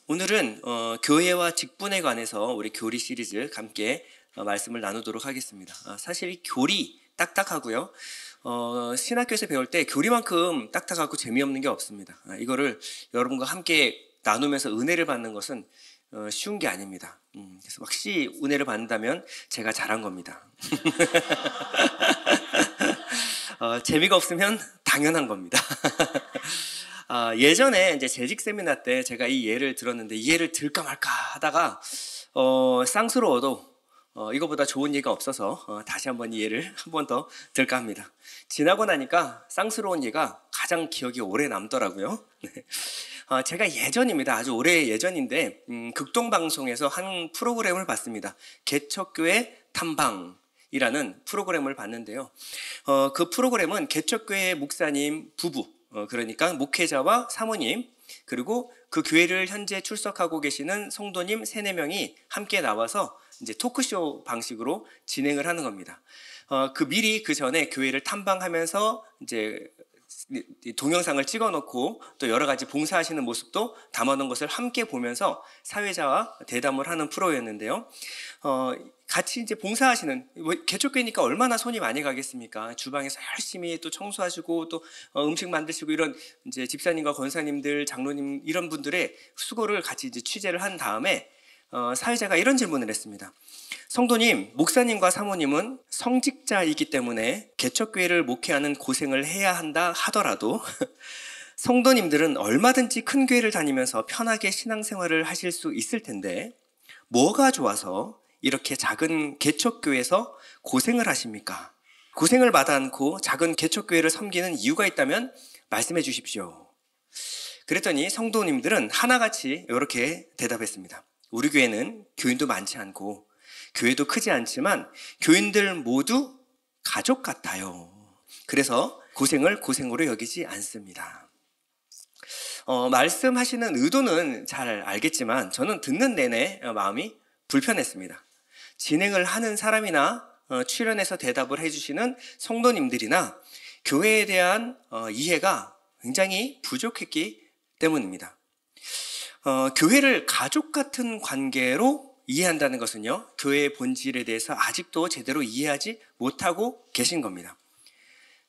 오늘은 교회와 직분에 관해서 우리 교리 시리즈 함께 말씀을 나누도록 하겠습니다. 사실 이 교리 딱딱하고요. 신학교에서 배울 때 교리만큼 딱딱하고 재미없는 게 없습니다. 이거를 여러분과 함께 나누면서 은혜를 받는 것은 쉬운 게 아닙니다. 그래서 혹시 은혜를 받는다면 제가 잘한 겁니다. 재미가 없으면 당연한 겁니다. 예전에 이제 재직 세미나 때 제가 이 예를 들었는데 이 예를 들까 말까 하다가 쌍스러워도 이거보다 좋은 예가 없어서 다시 한번 이 예를 한 번 더 들까 합니다. 지나고 나니까 쌍스러운 예가 가장 기억이 오래 남더라고요. 네. 제가 예전입니다. 아주 오래 예전인데 극동방송에서 한 프로그램을 봤습니다. 개척교회 탐방이라는 프로그램을 봤는데요. 그 프로그램은 개척교회 목사님 부부, 그러니까 목회자와 사모님, 그리고 그 교회를 현재 출석하고 계시는 성도님 3-4명이 함께 나와서 이제 토크쇼 방식으로 진행을 하는 겁니다. 미리 그 전에 교회를 탐방하면서 이제 동영상을 찍어놓고 또 여러 가지 봉사하시는 모습도 담아놓은 것을 함께 보면서 사회자와 대담을 하는 프로였는데요. 같이 이제 봉사하시는, 개척교회니까 얼마나 손이 많이 가겠습니까? 주방에서 열심히 또 청소하시고 또 음식 만드시고 이런 이제 집사님과 권사님들, 장로님 이런 분들의 수고를 같이 이제 취재를 한 다음에 사회자가 이런 질문을 했습니다. 성도님, 목사님과 사모님은 성직자이기 때문에 개척교회를 목회하는 고생을 해야 한다 하더라도 성도님들은 얼마든지 큰 교회를 다니면서 편하게 신앙생활을 하실 수 있을 텐데 뭐가 좋아서 이렇게 작은 개척교회에서 고생을 하십니까? 고생을 마다 않고 작은 개척교회를 섬기는 이유가 있다면 말씀해 주십시오. 그랬더니 성도님들은 하나같이 이렇게 대답했습니다. 우리 교회는 교인도 많지 않고 교회도 크지 않지만 교인들 모두 가족 같아요. 그래서 고생을 고생으로 여기지 않습니다. 말씀하시는 의도는 잘 알겠지만 저는 듣는 내내 마음이 불편했습니다. 진행을 하는 사람이나 출연해서 대답을 해주시는 성도님들이나 교회에 대한 이해가 굉장히 부족했기 때문입니다. 교회를 가족 같은 관계로 이해한다는 것은요, 교회의 본질에 대해서 아직도 제대로 이해하지 못하고 계신 겁니다.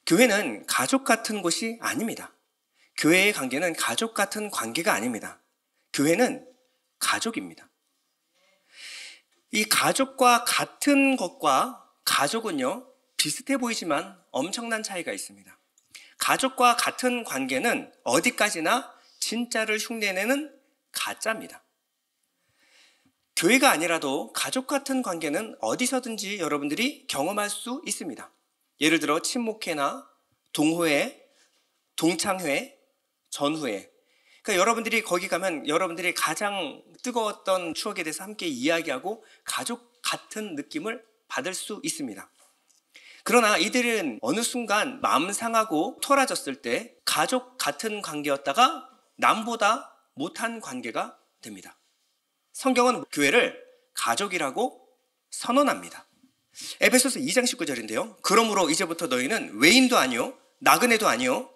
교회는 가족 같은 곳이 아닙니다. 교회의 관계는 가족 같은 관계가 아닙니다. 교회는 가족입니다. 이 가족과 같은 것과 가족은요, 비슷해 보이지만 엄청난 차이가 있습니다. 가족과 같은 관계는 어디까지나 진짜를 흉내내는 가짜입니다. 교회가 아니라도 가족 같은 관계는 어디서든지 여러분들이 경험할 수 있습니다. 예를 들어 친목회나 동호회, 동창회, 전후회. 그러니까 여러분들이 거기 가면 여러분들이 가장 뜨거웠던 추억에 대해서 함께 이야기하고 가족 같은 느낌을 받을 수 있습니다. 그러나 이들은 어느 순간 마음 상하고 토라졌을 때 가족 같은 관계였다가 남보다 못한 관계가 됩니다. 성경은 교회를 가족이라고 선언합니다. 에베소서 2장 19절인데요. 그러므로 이제부터 너희는 외인도 아니요 나그네도 아니요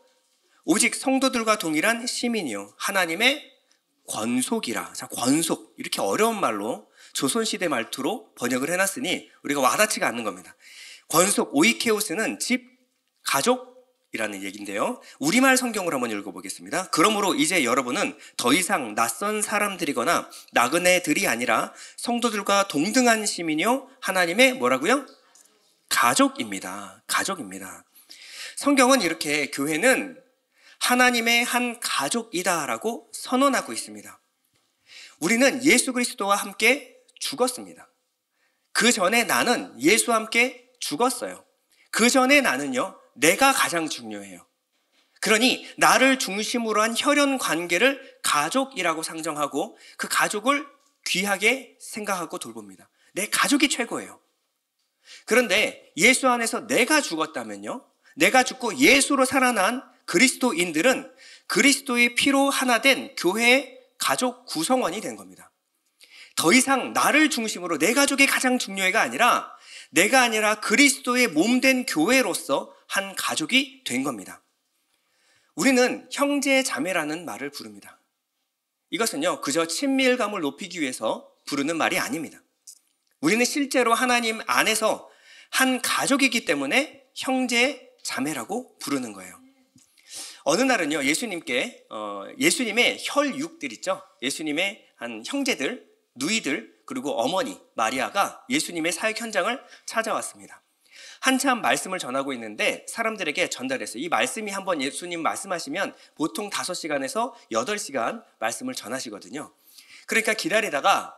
오직 성도들과 동일한 시민이요 하나님의 권속이라. 자, 권속, 이렇게 어려운 말로 조선시대 말투로 번역을 해놨으니 우리가 와닿지가 않는 겁니다. 권속, 오이케오스는 집, 가족이라는 얘기인데요. 우리말 성경을 한번 읽어보겠습니다. 그러므로 이제 여러분은 더 이상 낯선 사람들이거나 나그네들이 아니라 성도들과 동등한 시민이요 하나님의 뭐라고요? 가족입니다. 가족입니다. 성경은 이렇게 교회는 하나님의 한 가족이다라고 선언하고 있습니다. 우리는 예수 그리스도와 함께 죽었습니다. 그 전에 나는 예수와 함께 죽었어요. 그 전에 나는요, 내가 가장 중요해요. 그러니 나를 중심으로 한 혈연 관계를 가족이라고 상정하고 그 가족을 귀하게 생각하고 돌봅니다. 내 가족이 최고예요. 그런데 예수 안에서 내가 죽었다면요, 내가 죽고 예수로 살아난 그리스도인들은 그리스도의 피로 하나 된 교회의 가족 구성원이 된 겁니다. 더 이상 나를 중심으로 내 가족이 가장 중요해가 아니라 내가 아니라 그리스도의 몸된 교회로서 한 가족이 된 겁니다. 우리는 형제 자매라는 말을 부릅니다. 이것은요, 그저 친밀감을 높이기 위해서 부르는 말이 아닙니다. 우리는 실제로 하나님 안에서 한 가족이기 때문에 형제, 자매라고 부르는 거예요. 어느 날은요, 예수님의 혈육들 있죠? 예수님의 한 형제들, 누이들, 그리고 어머니 마리아가 예수님의 사역 현장을 찾아왔습니다. 한참 말씀을 전하고 있는데 사람들에게 전달했어요. 이 말씀이 한번 예수님 말씀하시면 보통 5시간에서 8시간 말씀을 전하시거든요. 그러니까 기다리다가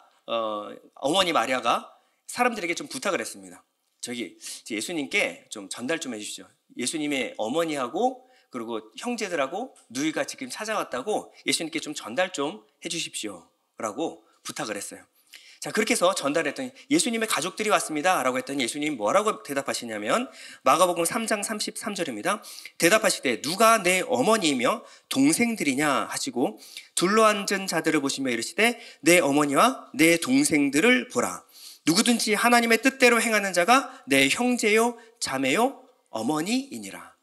어머니 마리아가 사람들에게 좀 부탁을 했습니다. 저기 예수님께 좀 전달 좀 해주시죠. 예수님의 어머니하고 그리고 형제들하고 누이가 지금 찾아왔다고 예수님께 좀 전달 좀 해주십시오 라고 부탁을 했어요. 자, 그렇게 해서 전달했더니 예수님의 가족들이 왔습니다 라고 했더니 예수님이 뭐라고 대답하시냐면 마가복음 3장 33절입니다. 대답하시되 누가 내 어머니이며 동생들이냐 하시고 둘러앉은 자들을 보시며 이르시되 내 어머니와 내 동생들을 보라. 누구든지 하나님의 뜻대로 행하는 자가 내 형제요 자매요 어머니이니라.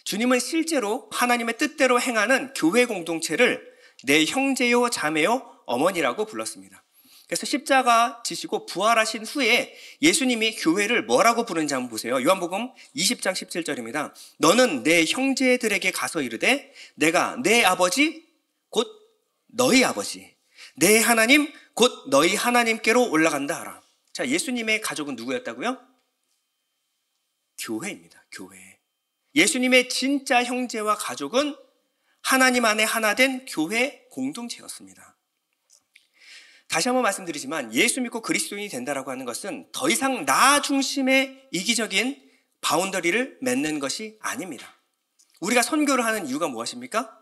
주님은 실제로 하나님의 뜻대로 행하는 교회 공동체를 내 형제요 자매요 어머니라고 불렀습니다. 그래서 십자가 지시고 부활하신 후에 예수님이 교회를 뭐라고 부르는지 한번 보세요. 요한복음 20장 17절입니다. 너는 내 형제들에게 가서 이르되 내가 내 아버지 곧 너희 아버지 내 하나님 곧 너희 하나님께로 올라간다 하라. 자, 예수님의 가족은 누구였다고요? 교회입니다. 교회. 예수님의 진짜 형제와 가족은 하나님 안에 하나 된 교회 공동체였습니다. 다시 한번 말씀드리지만 예수 믿고 그리스도인이 된다라고 하는 것은 더 이상 나 중심의 이기적인 바운더리를 맺는 것이 아닙니다. 우리가 선교를 하는 이유가 무엇입니까?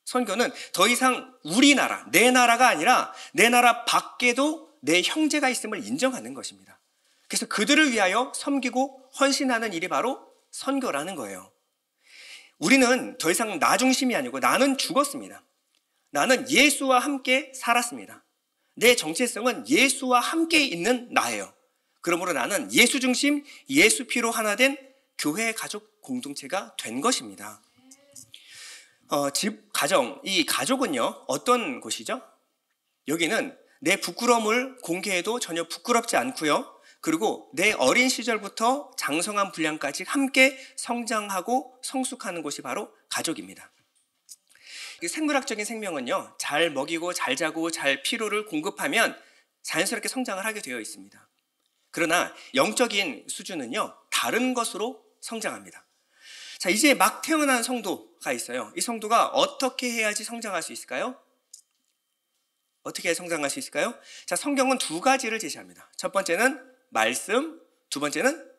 선교는 더 이상 우리나라, 내 나라가 아니라 내 나라 밖에도 내 형제가 있음을 인정하는 것입니다. 그래서 그들을 위하여 섬기고 헌신하는 일이 바로 선교라는 거예요. 우리는 더 이상 나 중심이 아니고 나는 죽었습니다. 나는 예수와 함께 살았습니다. 내 정체성은 예수와 함께 있는 나예요. 그러므로 나는 예수 중심, 예수 피로 하나 된 교회 가족 공동체가 된 것입니다. 집, 가정, 이 가족은요, 어떤 곳이죠? 여기는 내 부끄러움을 공개해도 전혀 부끄럽지 않고요. 그리고 내 어린 시절부터 장성한 분량까지 함께 성장하고 성숙하는 곳이 바로 가족입니다. 생물학적인 생명은요, 잘 먹이고 잘 자고 잘 피로를 공급하면 자연스럽게 성장을 하게 되어 있습니다. 그러나 영적인 수준은요, 다른 것으로 성장합니다. 자, 이제 막 태어난 성도가 있어요. 이 성도가 어떻게 해야지 성장할 수 있을까요? 어떻게 성장할 수 있을까요? 자, 성경은 2가지를 제시합니다. 첫 번째는 말씀, 두 번째는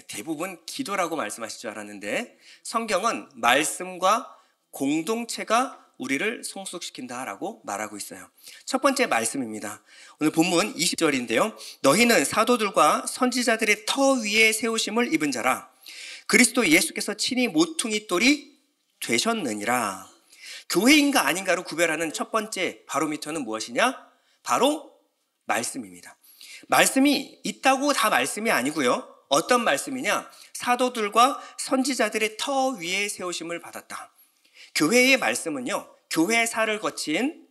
대부분 기도라고 말씀하실 줄 알았는데 성경은 말씀과 공동체가 우리를 성숙시킨다라고 말하고 있어요. 첫 번째 말씀입니다. 오늘 본문 20절인데요. 너희는 사도들과 선지자들의 터 위에 세우심을 입은 자라. 그리스도 예수께서 친히 모퉁이 돌이 되셨느니라. 교회인가 아닌가로 구별하는 첫 번째 바로미터는 무엇이냐? 바로 말씀입니다. 말씀이 있다고 다 말씀이 아니고요. 어떤 말씀이냐? 사도들과 선지자들의 터 위에 세우심을 받았다. 교회의 말씀은요, 교회사를 거친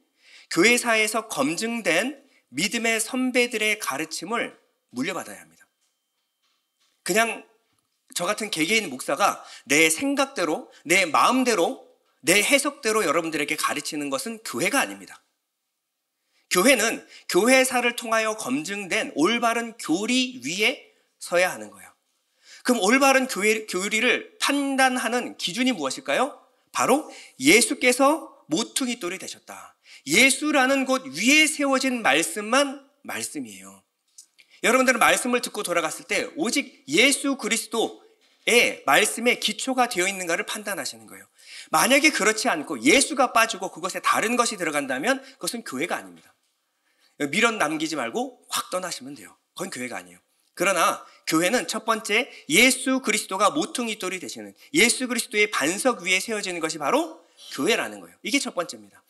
교회사에서 검증된 믿음의 선배들의 가르침을 물려받아야 합니다. 그냥 저 같은 개개인 목사가 내 생각대로, 내 마음대로, 내 해석대로 여러분들에게 가르치는 것은 교회가 아닙니다. 교회는 교회사를 통하여 검증된 올바른 교리 위에 서야 하는 거예요. 그럼 올바른 교리를 판단하는 기준이 무엇일까요? 바로 예수께서 모퉁이 돌이 되셨다. 예수라는 곳 위에 세워진 말씀만 말씀이에요. 여러분들은 말씀을 듣고 돌아갔을 때 오직 예수 그리스도의 말씀에 기초가 되어 있는가를 판단하시는 거예요. 만약에 그렇지 않고 예수가 빠지고 그것에 다른 것이 들어간다면 그것은 교회가 아닙니다. 미련 남기지 말고 확 떠나시면 돼요. 그건 교회가 아니에요. 그러나 교회는 첫 번째 예수 그리스도가 모퉁이 돌이 되시는 예수 그리스도의 반석 위에 세워지는 것이 바로 교회라는 거예요. 이게 첫 번째입니다.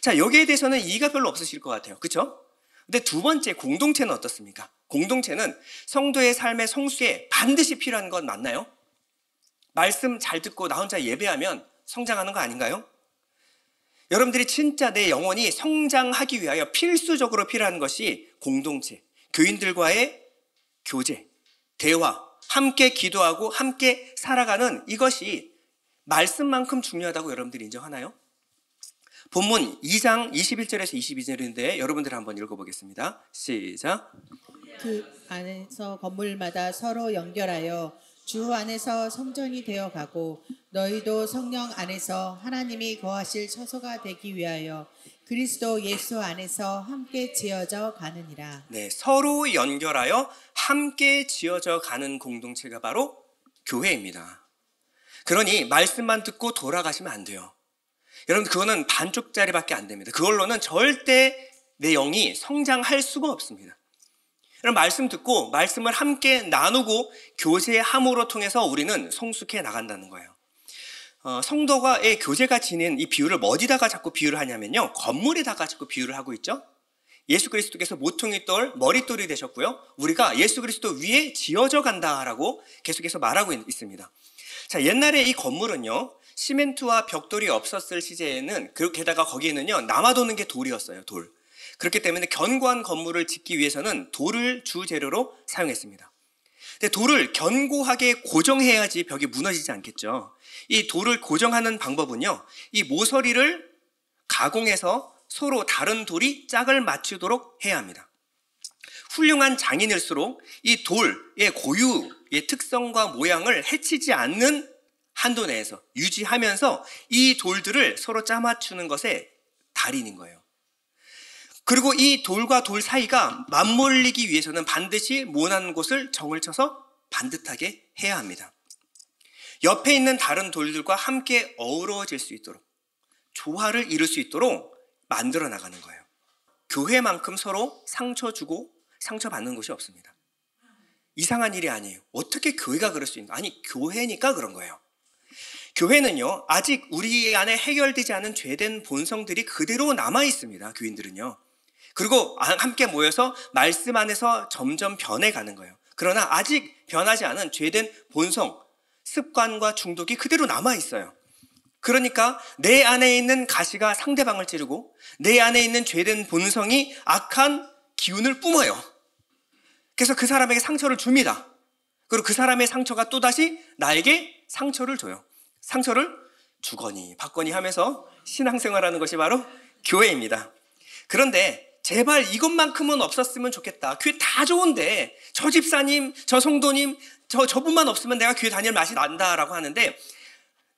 자, 여기에 대해서는 이의가 별로 없으실 것 같아요. 그렇죠? 근데 두 번째 공동체는 어떻습니까? 공동체는 성도의 삶의 성수에 반드시 필요한 건 맞나요? 말씀 잘 듣고 나 혼자 예배하면 성장하는 거 아닌가요? 여러분들이 진짜 내 영혼이 성장하기 위하여 필수적으로 필요한 것이 공동체, 교인들과의 교제, 대화, 함께 기도하고 함께 살아가는 이것이 말씀만큼 중요하다고 여러분들이 인정하나요? 본문 2장 21절에서 22절인데 여러분들 한번 읽어보겠습니다. 시작. 그 안에서 건물마다 서로 연결하여 주 안에서 성전이 되어가고 너희도 성령 안에서 하나님이 거하실 처소가 되기 위하여 그리스도 예수 안에서 함께 지어져 가느니라. 네, 서로 연결하여 함께 지어져 가는 공동체가 바로 교회입니다. 그러니 말씀만 듣고 돌아가시면 안 돼요. 여러분, 그거는 반쪽짜리밖에 안 됩니다. 그걸로는 절대 내 영이 성장할 수가 없습니다. 여러분, 말씀 듣고 말씀을 함께 나누고 교제함으로 통해서 우리는 성숙해 나간다는 거예요. 성도가의 교제가 지닌 이 비유를 어디다가 자꾸 비유를 하냐면요, 건물에다가 자꾸 비유를 하고 있죠. 예수 그리스도께서 모퉁이 돌, 머릿돌이 되셨고요, 우리가 예수 그리스도 위에 지어져 간다라고 계속해서 말하고 있습니다. 자, 옛날에 이 건물은요, 시멘트와 벽돌이 없었을 시제에는, 게다가 거기에는요, 남아도는 게 돌이었어요. 돌. 그렇기 때문에 견고한 건물을 짓기 위해서는 돌을 주재료로 사용했습니다. 근데 돌을 견고하게 고정해야지 벽이 무너지지 않겠죠. 이 돌을 고정하는 방법은요, 이 모서리를 가공해서 서로 다른 돌이 짝을 맞추도록 해야 합니다. 훌륭한 장인일수록 이 돌의 고유의 특성과 모양을 해치지 않는 한도 내에서 유지하면서 이 돌들을 서로 짜맞추는 것에 달인인 거예요. 그리고 이 돌과 돌 사이가 맞물리기 위해서는 반드시 모난 곳을 정을 쳐서 반듯하게 해야 합니다. 옆에 있는 다른 돌들과 함께 어우러질 수 있도록, 조화를 이룰 수 있도록 만들어 나가는 거예요. 교회만큼 서로 상처 주고 상처받는 곳이 없습니다. 이상한 일이 아니에요. 어떻게 교회가 그럴 수 있는? 아니, 교회니까 그런 거예요. 교회는요, 아직 우리 안에 해결되지 않은 죄된 본성들이 그대로 남아 있습니다. 교인들은요. 그리고 함께 모여서 말씀 안에서 점점 변해가는 거예요. 그러나 아직 변하지 않은 죄된 본성, 습관과 중독이 그대로 남아 있어요. 그러니까 내 안에 있는 가시가 상대방을 찌르고 내 안에 있는 죄된 본성이 악한 기운을 뿜어요. 그래서 그 사람에게 상처를 줍니다. 그리고 그 사람의 상처가 또다시 나에게 상처를 줘요. 상처를 주거니 받거니 하면서 신앙생활하는 것이 바로 교회입니다. 그런데 제발 이것만큼은 없었으면 좋겠다. 교회 다 좋은데 저 집사님, 저 성도님, 저분만 없으면 내가 교회 다닐 맛이 난다라고 하는데,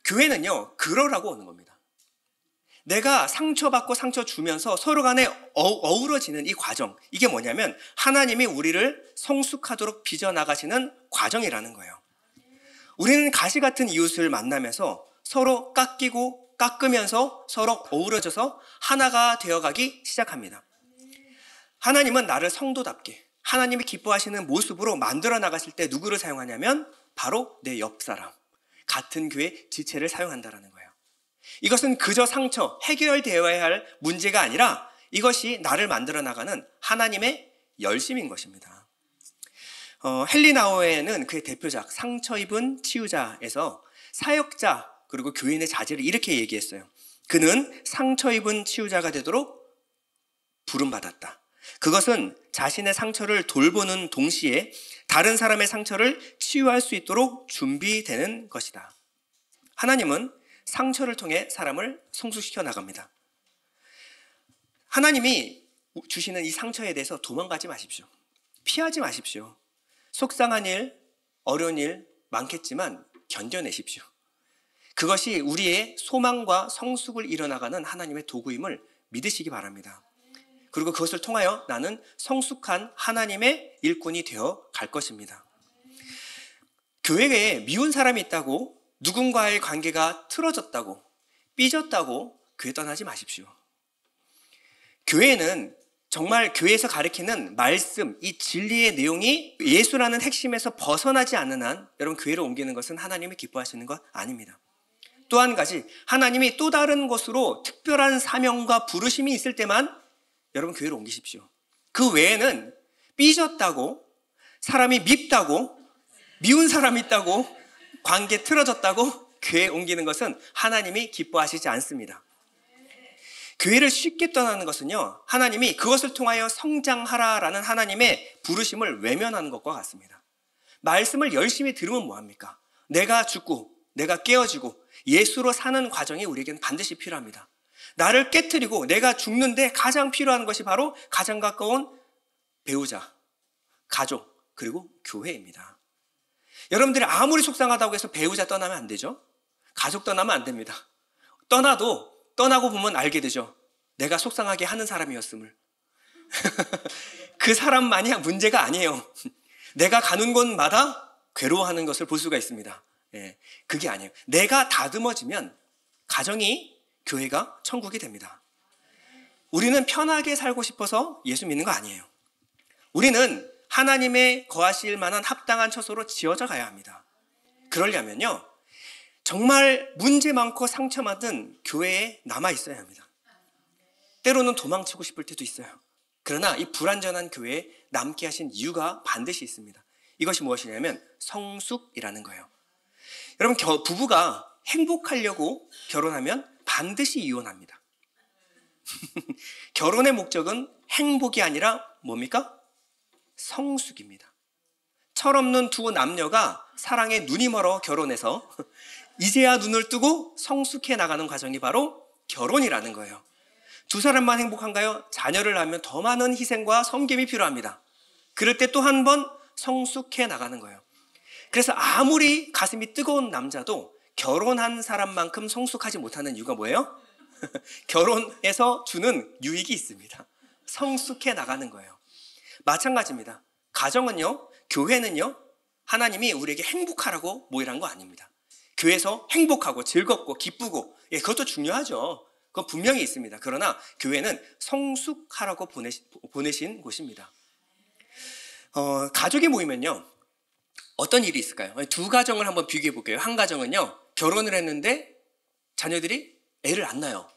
교회는요, 그러라고 오는 겁니다. 내가 상처받고 상처 주면서 서로 간에 어우러지는 이 과정, 이게 뭐냐면 하나님이 우리를 성숙하도록 빚어나가시는 과정이라는 거예요. 우리는 가시 같은 이웃을 만나면서 서로 깎이고 깎으면서 서로 어우러져서 하나가 되어가기 시작합니다. 하나님은 나를 성도답게 하나님이 기뻐하시는 모습으로 만들어 나가실 때 누구를 사용하냐면 바로 내 옆사람, 같은 교회 지체를 사용한다는 거예요. 이것은 그저 상처, 해결되어야 할 문제가 아니라 이것이 나를 만들어 나가는 하나님의 열심인 것입니다. 헨리나우에는 그의 대표작 상처 입은 치유자에서 사역자 그리고 교인의 자질을 이렇게 얘기했어요. 그는 상처 입은 치유자가 되도록 부름받았다. 그것은 자신의 상처를 돌보는 동시에 다른 사람의 상처를 치유할 수 있도록 준비되는 것이다. 하나님은 상처를 통해 사람을 성숙시켜 나갑니다. 하나님이 주시는 이 상처에 대해서 도망가지 마십시오. 피하지 마십시오. 속상한 일, 어려운 일 많겠지만 견뎌내십시오. 그것이 우리의 소망과 성숙을 이뤄나가는 하나님의 도구임을 믿으시기 바랍니다. 그리고 그것을 통하여 나는 성숙한 하나님의 일꾼이 되어 갈 것입니다. 교회에 미운 사람이 있다고, 누군가의 관계가 틀어졌다고, 삐졌다고 교회 떠나지 마십시오. 교회는 정말 교회에서 가르치는 말씀, 이 진리의 내용이 예수라는 핵심에서 벗어나지 않는 한 여러분 교회를 옮기는 것은 하나님이 기뻐하시는 것 아닙니다. 또 한 가지, 하나님이 또 다른 곳으로 특별한 사명과 부르심이 있을 때만 여러분 교회를 옮기십시오. 그 외에는 삐졌다고, 사람이 밉다고, 미운 사람이 있다고, 관계 틀어졌다고 교회에 옮기는 것은 하나님이 기뻐하시지 않습니다. 교회를 쉽게 떠나는 것은요, 하나님이 그것을 통하여 성장하라라는 하나님의 부르심을 외면하는 것과 같습니다. 말씀을 열심히 들으면 뭐합니까? 내가 죽고 내가 깨어지고 예수로 사는 과정이 우리에게는 반드시 필요합니다. 나를 깨트리고 내가 죽는데 가장 필요한 것이 바로 가장 가까운 배우자, 가족, 그리고 교회입니다. 여러분들이 아무리 속상하다고 해서 배우자 떠나면 안 되죠. 가족 떠나면 안 됩니다. 떠나고 보면 알게 되죠. 내가 속상하게 하는 사람이었음을. 그 사람만이 문제가 아니에요. 내가 가는 곳마다 괴로워하는 것을 볼 수가 있습니다. 그게 아니에요. 내가 다듬어지면 가정이, 교회가 천국이 됩니다. 우리는 편하게 살고 싶어서 예수 믿는 거 아니에요. 우리는 하나님의 거하실 만한 합당한 처소로 지어져 가야 합니다. 그러려면요, 정말 문제 많고 상처 많은 교회에 남아 있어야 합니다. 때로는 도망치고 싶을 때도 있어요. 그러나 이 불완전한 교회에 남게 하신 이유가 반드시 있습니다. 이것이 무엇이냐면 성숙이라는 거예요. 여러분, 부부가 행복하려고 결혼하면 반드시 이혼합니다. 결혼의 목적은 행복이 아니라 뭡니까? 성숙입니다. 철없는 두 남녀가 사랑에 눈이 멀어 결혼해서 이제야 눈을 뜨고 성숙해 나가는 과정이 바로 결혼이라는 거예요. 두 사람만 행복한가요? 자녀를 낳으면 더 많은 희생과 섬김이 필요합니다. 그럴 때 또 한 번 성숙해 나가는 거예요. 그래서 아무리 가슴이 뜨거운 남자도 결혼한 사람만큼 성숙하지 못하는 이유가 뭐예요? 결혼에서 주는 유익이 있습니다. 성숙해 나가는 거예요. 마찬가지입니다. 가정은요, 교회는요, 하나님이 우리에게 행복하라고 모이란 거 아닙니다. 교회에서 행복하고 즐겁고 기쁘고, 그것도 중요하죠. 그건 분명히 있습니다. 그러나 교회는 성숙하라고 보내신 곳입니다. 가족이 모이면요, 어떤 일이 있을까요? 두 가정을 한번 비교해 볼게요. 한 가정은요, 결혼을 했는데 자녀들이 애를 안 낳아요.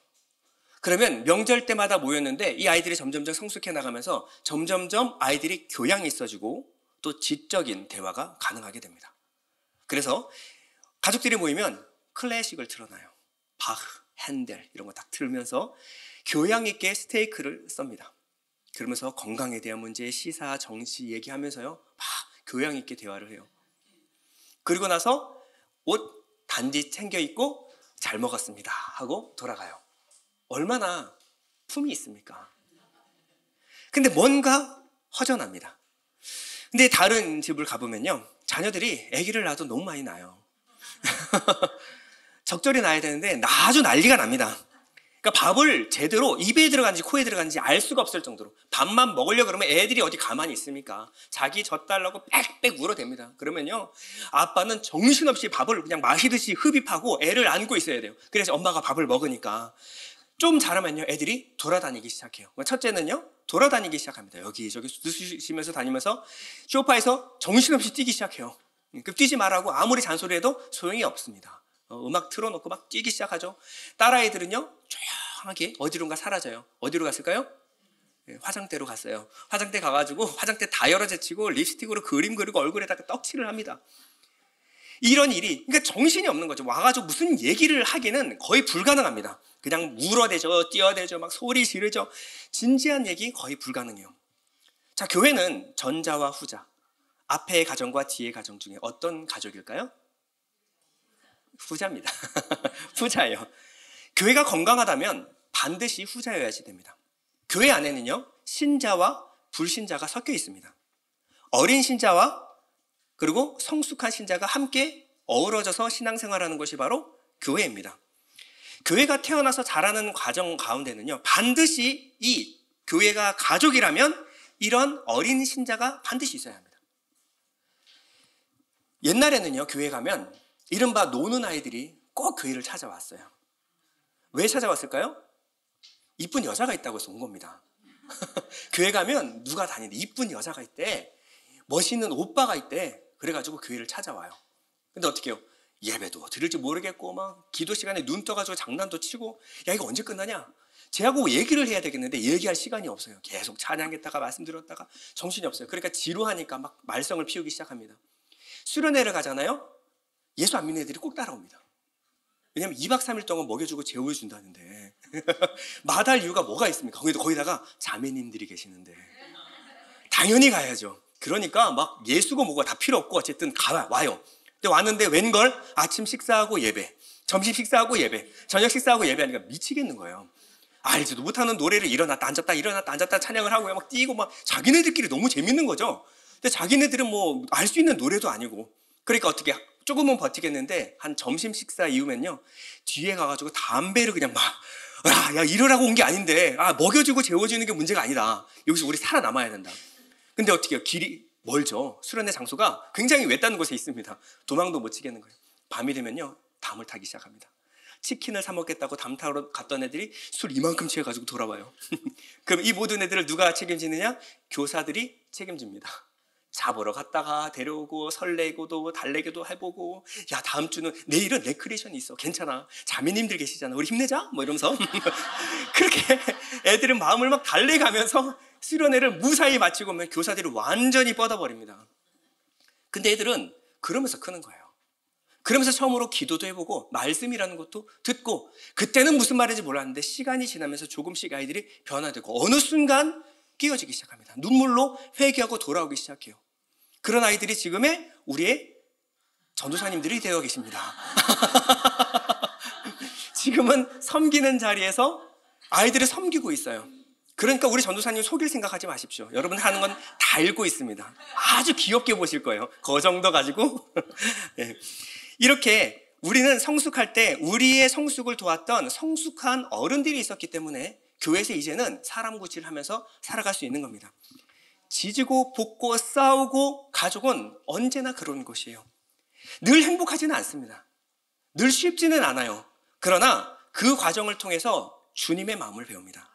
그러면 명절 때마다 모였는데 이 아이들이 점점점 성숙해 나가면서 점점점 아이들이 교양이 있어지고 또 지적인 대화가 가능하게 됩니다. 그래서 가족들이 모이면 클래식을 틀어놔요. 바흐, 핸델 이런 거 딱 틀면서 교양 있게 스테이크를 썹니다. 그러면서 건강에 대한 문제, 시사, 정치 얘기하면서요, 막 교양 있게 대화를 해요. 그리고 나서 옷 단디 챙겨 입고 잘 먹었습니다 하고 돌아가요. 얼마나 품이 있습니까? 근데 뭔가 허전합니다. 근데 다른 집을 가보면요, 자녀들이 아기를 낳아도 너무 많이 낳아요. 적절히 낳아야 되는데 아주 난리가 납니다. 그러니까 밥을 제대로 입에 들어간지 코에 들어간지 알 수가 없을 정도로, 밥만 먹으려고 그러면 애들이 어디 가만히 있습니까? 자기 젖달라고 빽빽 울어댑니다. 그러면요, 아빠는 정신없이 밥을 그냥 마시듯이 흡입하고 애를 안고 있어야 돼요. 그래서 엄마가 밥을 먹으니까. 좀 자라면요, 애들이 돌아다니기 시작해요. 첫째는요, 돌아다니기 시작합니다. 여기저기 쑤시면서 다니면서 소파에서 정신없이 뛰기 시작해요. 뛰지 말라고 아무리 잔소리해도 소용이 없습니다. 음악 틀어놓고 막 뛰기 시작하죠. 딸아이들은요, 조용하게 어디론가 사라져요. 어디로 갔을까요? 화장대로 갔어요. 화장대 가가지고 화장대 다 열어제치고 립스틱으로 그림 그리고 얼굴에다가 떡칠을 합니다. 이런 일이, 그러니까 정신이 없는 거죠. 와가지고 무슨 얘기를 하기는 거의 불가능합니다. 그냥 물어대죠, 뛰어대죠, 막 소리 지르죠. 진지한 얘기 거의 불가능해요. 자, 교회는 전자와 후자, 앞의 가정과 뒤의 가정 중에 어떤 가족일까요? 후자입니다. 후자예요. 교회가 건강하다면 반드시 후자여야지 됩니다. 교회 안에는요, 신자와 불신자가 섞여 있습니다. 어린 신자와 그리고 성숙한 신자가 함께 어우러져서 신앙생활하는 것이 바로 교회입니다. 교회가 태어나서 자라는 과정 가운데는요, 반드시 이 교회가 가족이라면 이런 어린 신자가 반드시 있어야 합니다. 옛날에는요, 교회 가면 이른바 노는 아이들이 꼭 교회를 찾아왔어요. 왜 찾아왔을까요? 이쁜 여자가 있다고 해서 온 겁니다. 교회 가면 누가 다니는데 이쁜 여자가 있대, 멋있는 오빠가 있대. 그래가지고 교회를 찾아와요. 근데 어떻게 해요? 예배도 드릴지 모르겠고 막 기도 시간에 눈 떠가지고 장난도 치고, 야 이거 언제 끝나냐? 쟤하고 얘기를 해야 되겠는데 얘기할 시간이 없어요. 계속 찬양했다가 말씀드렸다가 정신이 없어요. 그러니까 지루하니까 막 말썽을 피우기 시작합니다. 수련회를 가잖아요. 예수 안 믿는 애들이 꼭 따라옵니다. 왜냐하면 2박 3일 동안 먹여주고 재워준다는데 마다할 이유가 뭐가 있습니까? 거기다가 자매님들이 계시는데 당연히 가야죠. 그러니까 막 예수고 뭐고 다 필요 없고 어쨌든 와요. 근데 왔는데 웬걸 아침 식사하고 예배, 점심 식사하고 예배, 저녁 식사하고 예배하니까 미치겠는 거예요. 알지도 못하는 노래를 일어났다 앉았다 일어났다 앉았다 찬양을 하고요. 막 뛰고 막 자기네들끼리 너무 재밌는 거죠. 근데 자기네들은 뭐 알 수 있는 노래도 아니고 그러니까 어떻게 조금은 버티겠는데 한 점심 식사 이후면요 뒤에 가가지고 담배를 그냥 막 야 이러라고 온 게 아닌데 먹여주고 재워주는 게 문제가 아니다. 여기서 우리 살아남아야 된다. 근데 어떻게 해요? 길이 멀죠. 수련회 장소가 굉장히 외딴 곳에 있습니다. 도망도 못 치겠는 거예요. 밤이 되면요 담을 타기 시작합니다. 치킨을 사 먹겠다고 담 타러 갔던 애들이 술 이만큼 취해가지고 돌아와요. 그럼 이 모든 애들을 누가 책임지느냐? 교사들이 책임집니다. 잡으러 갔다가 데려오고 설레고도 달래기도 해보고 야 다음 주는 내일은 레크레이션이 있어 괜찮아 자매님들 계시잖아 우리 힘내자 뭐 이러면서 그렇게 애들은 마음을 막 달래가면서 수련회를 무사히 마치고 오면 교사들이 완전히 뻗어버립니다. 근데 애들은 그러면서 크는 거예요. 그러면서 처음으로 기도도 해보고 말씀이라는 것도 듣고 그때는 무슨 말인지 몰랐는데 시간이 지나면서 조금씩 아이들이 변화되고 어느 순간 깨어지기 시작합니다. 눈물로 회개하고 돌아오기 시작해요. 그런 아이들이 지금의 우리의 전도사님들이 되어 계십니다. 지금은 섬기는 자리에서 아이들을 섬기고 있어요. 그러니까 우리 전도사님 속일 생각하지 마십시오. 여러분 하는 건 다 알고 있습니다. 아주 귀엽게 보실 거예요. 그 정도 가지고. 네. 이렇게 우리는 성숙할 때 우리의 성숙을 도왔던 성숙한 어른들이 있었기 때문에 교회에서 이제는 사람 구실을 하면서 살아갈 수 있는 겁니다. 지지고 볶고 싸우고 가족은 언제나 그런 것이에요. 늘 행복하지는 않습니다. 늘 쉽지는 않아요. 그러나 그 과정을 통해서 주님의 마음을 배웁니다.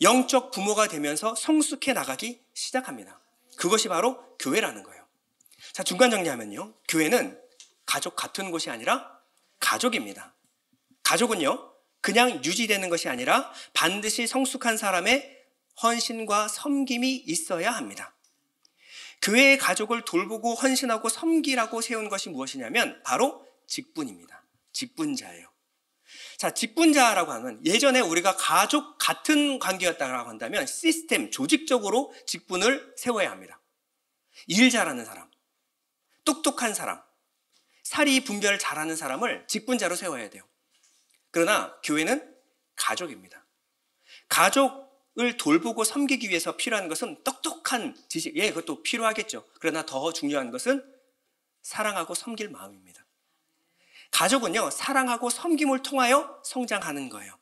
영적 부모가 되면서 성숙해 나가기 시작합니다. 그것이 바로 교회라는 거예요. 자, 중간 정리하면요. 교회는 가족 같은 곳이 아니라 가족입니다. 가족은요. 그냥 유지되는 것이 아니라 반드시 성숙한 사람의 헌신과 섬김이 있어야 합니다. 교회의 가족을 돌보고 헌신하고 섬기라고 세운 것이 무엇이냐면 바로 직분입니다. 직분자예요. 자, 직분자라고 하면 예전에 우리가 가족 같은 관계였다고 한다면 시스템, 조직적으로 직분을 세워야 합니다. 일 잘하는 사람, 똑똑한 사람, 사리 분별 잘하는 사람을 직분자로 세워야 돼요. 그러나 교회는 가족입니다. 가족을 돌보고 섬기기 위해서 필요한 것은 똑똑한 지식, 그것도 필요하겠죠. 그러나 더 중요한 것은 사랑하고 섬길 마음입니다. 가족은요, 사랑하고 섬김을 통하여 성장하는 거예요.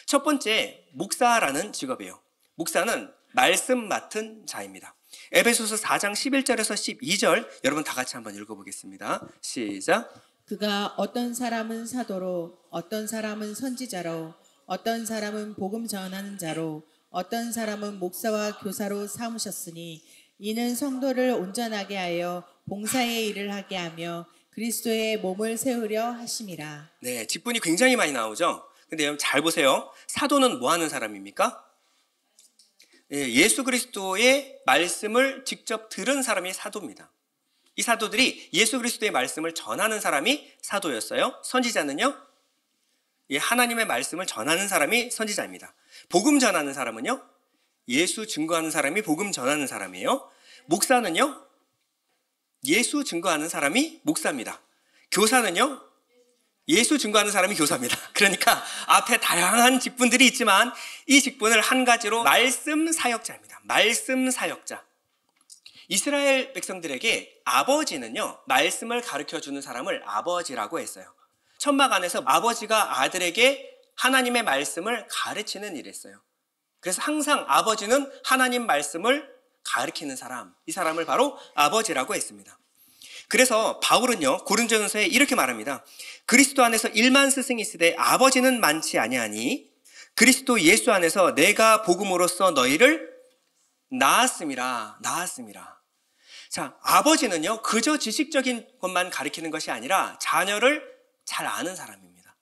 첫 번째, 목사라는 직업이에요. 목사는 말씀 맡은 자입니다. 에베소서 4장 11절에서 12절 여러분 다 같이 한번 읽어보겠습니다. 시작. 그가 어떤 사람은 사도로, 어떤 사람은 선지자로, 어떤 사람은 복음 전하는 자로, 어떤 사람은 목사와 교사로 삼으셨으니 이는 성도를 온전하게 하여 봉사의 일을 하게 하며 그리스도의 몸을 세우려 하심이라. 네, 직분이 굉장히 많이 나오죠. 근데 여러분 잘 보세요. 사도는 뭐 하는 사람입니까? 예수 그리스도의 말씀을 직접 들은 사람이 사도입니다. 이 사도들이 예수 그리스도의 말씀을 전하는 사람이 사도였어요. 선지자는요? 하나님의 말씀을 전하는 사람이 선지자입니다. 복음 전하는 사람은요? 예수 증거하는 사람이 복음 전하는 사람이에요. 목사는요? 예수 증거하는 사람이 목사입니다. 교사는요? 예수 증거하는 사람이 교사입니다. 그러니까 앞에 다양한 직분들이 있지만 이 직분을 한 가지로 말씀 사역자입니다. 말씀 사역자. 이스라엘 백성들에게 아버지는요, 말씀을 가르쳐주는 사람을 아버지라고 했어요. 천막 안에서 아버지가 아들에게 하나님의 말씀을 가르치는 일을 했어요. 그래서 항상 아버지는 하나님 말씀을 가르치는 사람, 이 사람을 바로 아버지라고 했습니다. 그래서 바울은요, 고린도전서에 이렇게 말합니다. 그리스도 안에서 1만 스승이 있으되 아버지는 많지 아니하니 그리스도 예수 안에서 내가 복음으로써 너희를 낳았음이라. 자, 아버지는요, 그저 지식적인 것만 가르치는 것이 아니라 자녀를 잘 아는 사람입니다.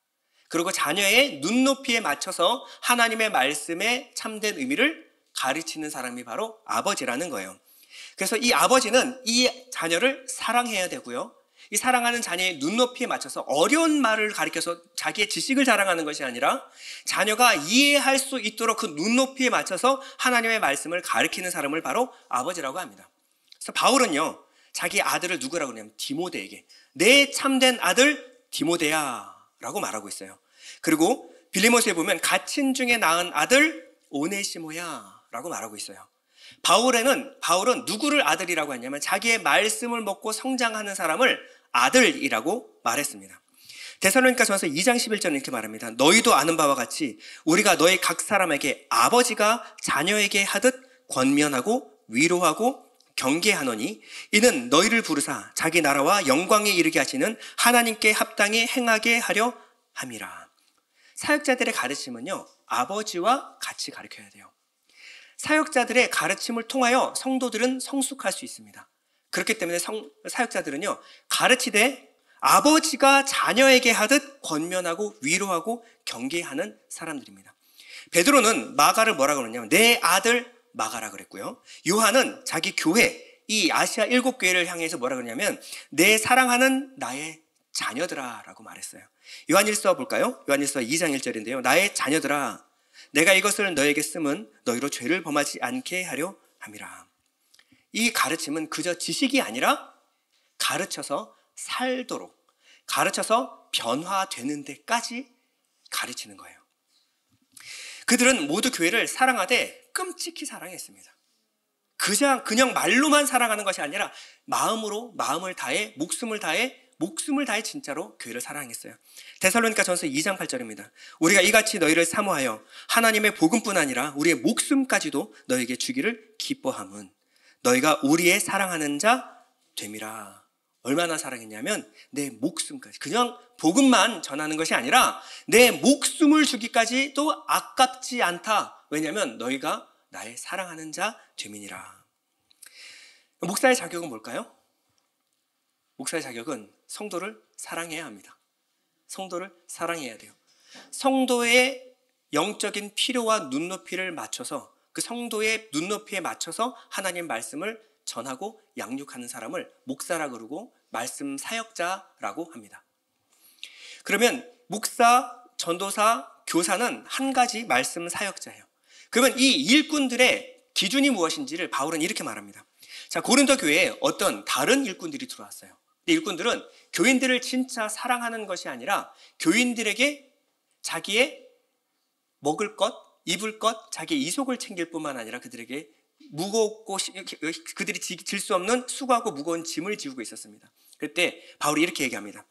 그리고 자녀의 눈높이에 맞춰서 하나님의 말씀의 참된 의미를 가르치는 사람이 바로 아버지라는 거예요. 그래서 이 아버지는 이 자녀를 사랑해야 되고요. 이 사랑하는 자녀의 눈높이에 맞춰서 어려운 말을 가리켜서 자기의 지식을 자랑하는 것이 아니라 자녀가 이해할 수 있도록 그 눈높이에 맞춰서 하나님의 말씀을 가르치는 사람을 바로 아버지라고 합니다. 그래서 바울은요, 자기 아들을 누구라고 그러냐면 디모데에게 내 참된 아들 디모데야라고 말하고 있어요. 그리고 빌리모스에 보면 갇힌 중에 낳은 아들 오네시모야라고 말하고 있어요. 바울은 누구를 아들이라고 했냐면 자기의 말씀을 먹고 성장하는 사람을 아들이라고 말했습니다. 데살로니가전서 2장 11절은 이렇게 말합니다. 너희도 아는 바와 같이 우리가 너희 각 사람에게 아버지가 자녀에게 하듯 권면하고 위로하고 경계하노니 이는 너희를 부르사 자기 나라와 영광에 이르게 하시는 하나님께 합당히 행하게 하려 함이라. 사역자들의 가르침은요, 아버지와 같이 가르쳐야 돼요. 사역자들의 가르침을 통하여 성도들은 성숙할 수 있습니다. 그렇기 때문에 사역자들은요, 가르치되 아버지가 자녀에게 하듯 권면하고 위로하고 경계하는 사람들입니다. 베드로는 마가를 뭐라고 그러냐면 내 아들 마가라 그랬고요. 요한은 자기 교회, 이 아시아 7교회를 향해서 뭐라 그러냐면 내 사랑하는 나의 자녀들아 라고 말했어요. 요한일서 볼까요? 요한일서 2장 1절인데요. 나의 자녀들아, 내가 이것을 너에게 쓰면 너희로 죄를 범하지 않게 하려 함이라. 이 가르침은 그저 지식이 아니라 가르쳐서 살도록, 가르쳐서 변화되는 데까지 가르치는 거예요. 그들은 모두 교회를 사랑하되 끔찍히 사랑했습니다. 그냥 말로만 사랑하는 것이 아니라 마음을 다해 목숨을 다해 진짜로 교회를 사랑했어요. 데살로니가전서 2장 8절입니다. 우리가 이같이 너희를 사모하여 하나님의 복음뿐 아니라 우리의 목숨까지도 너에게 주기를 기뻐함은 너희가 우리의 사랑하는 자 됨이라. 얼마나 사랑했냐면 내 목숨까지, 그냥 복음만 전하는 것이 아니라 내 목숨을 주기까지도 아깝지 않다. 왜냐하면 너희가 나의 사랑하는 자 됨이니라. 목사의 자격은 뭘까요? 목사의 자격은 성도를 사랑해야 합니다. 성도를 사랑해야 돼요. 성도의 영적인 필요와 눈높이를 맞춰서 그 성도의 눈높이에 맞춰서 하나님 말씀을 전하고 양육하는 사람을 목사라 그러고 말씀 사역자라고 합니다. 그러면 목사, 전도사, 교사는 한 가지 말씀 사역자예요. 그러면 이 일꾼들의 기준이 무엇인지를 바울은 이렇게 말합니다. 자, 고린도 교회에 어떤 다른 일꾼들이 들어왔어요. 이 일꾼들은 교인들을 진짜 사랑하는 것이 아니라 교인들에게 자기의 먹을 것, 입을 것, 자기의 이속을 챙길 뿐만 아니라 그들에게 무겁고 그들이 질 수 없는 수고하고 무거운 짐을 지우고 있었습니다. 그때 바울이 이렇게 얘기합니다.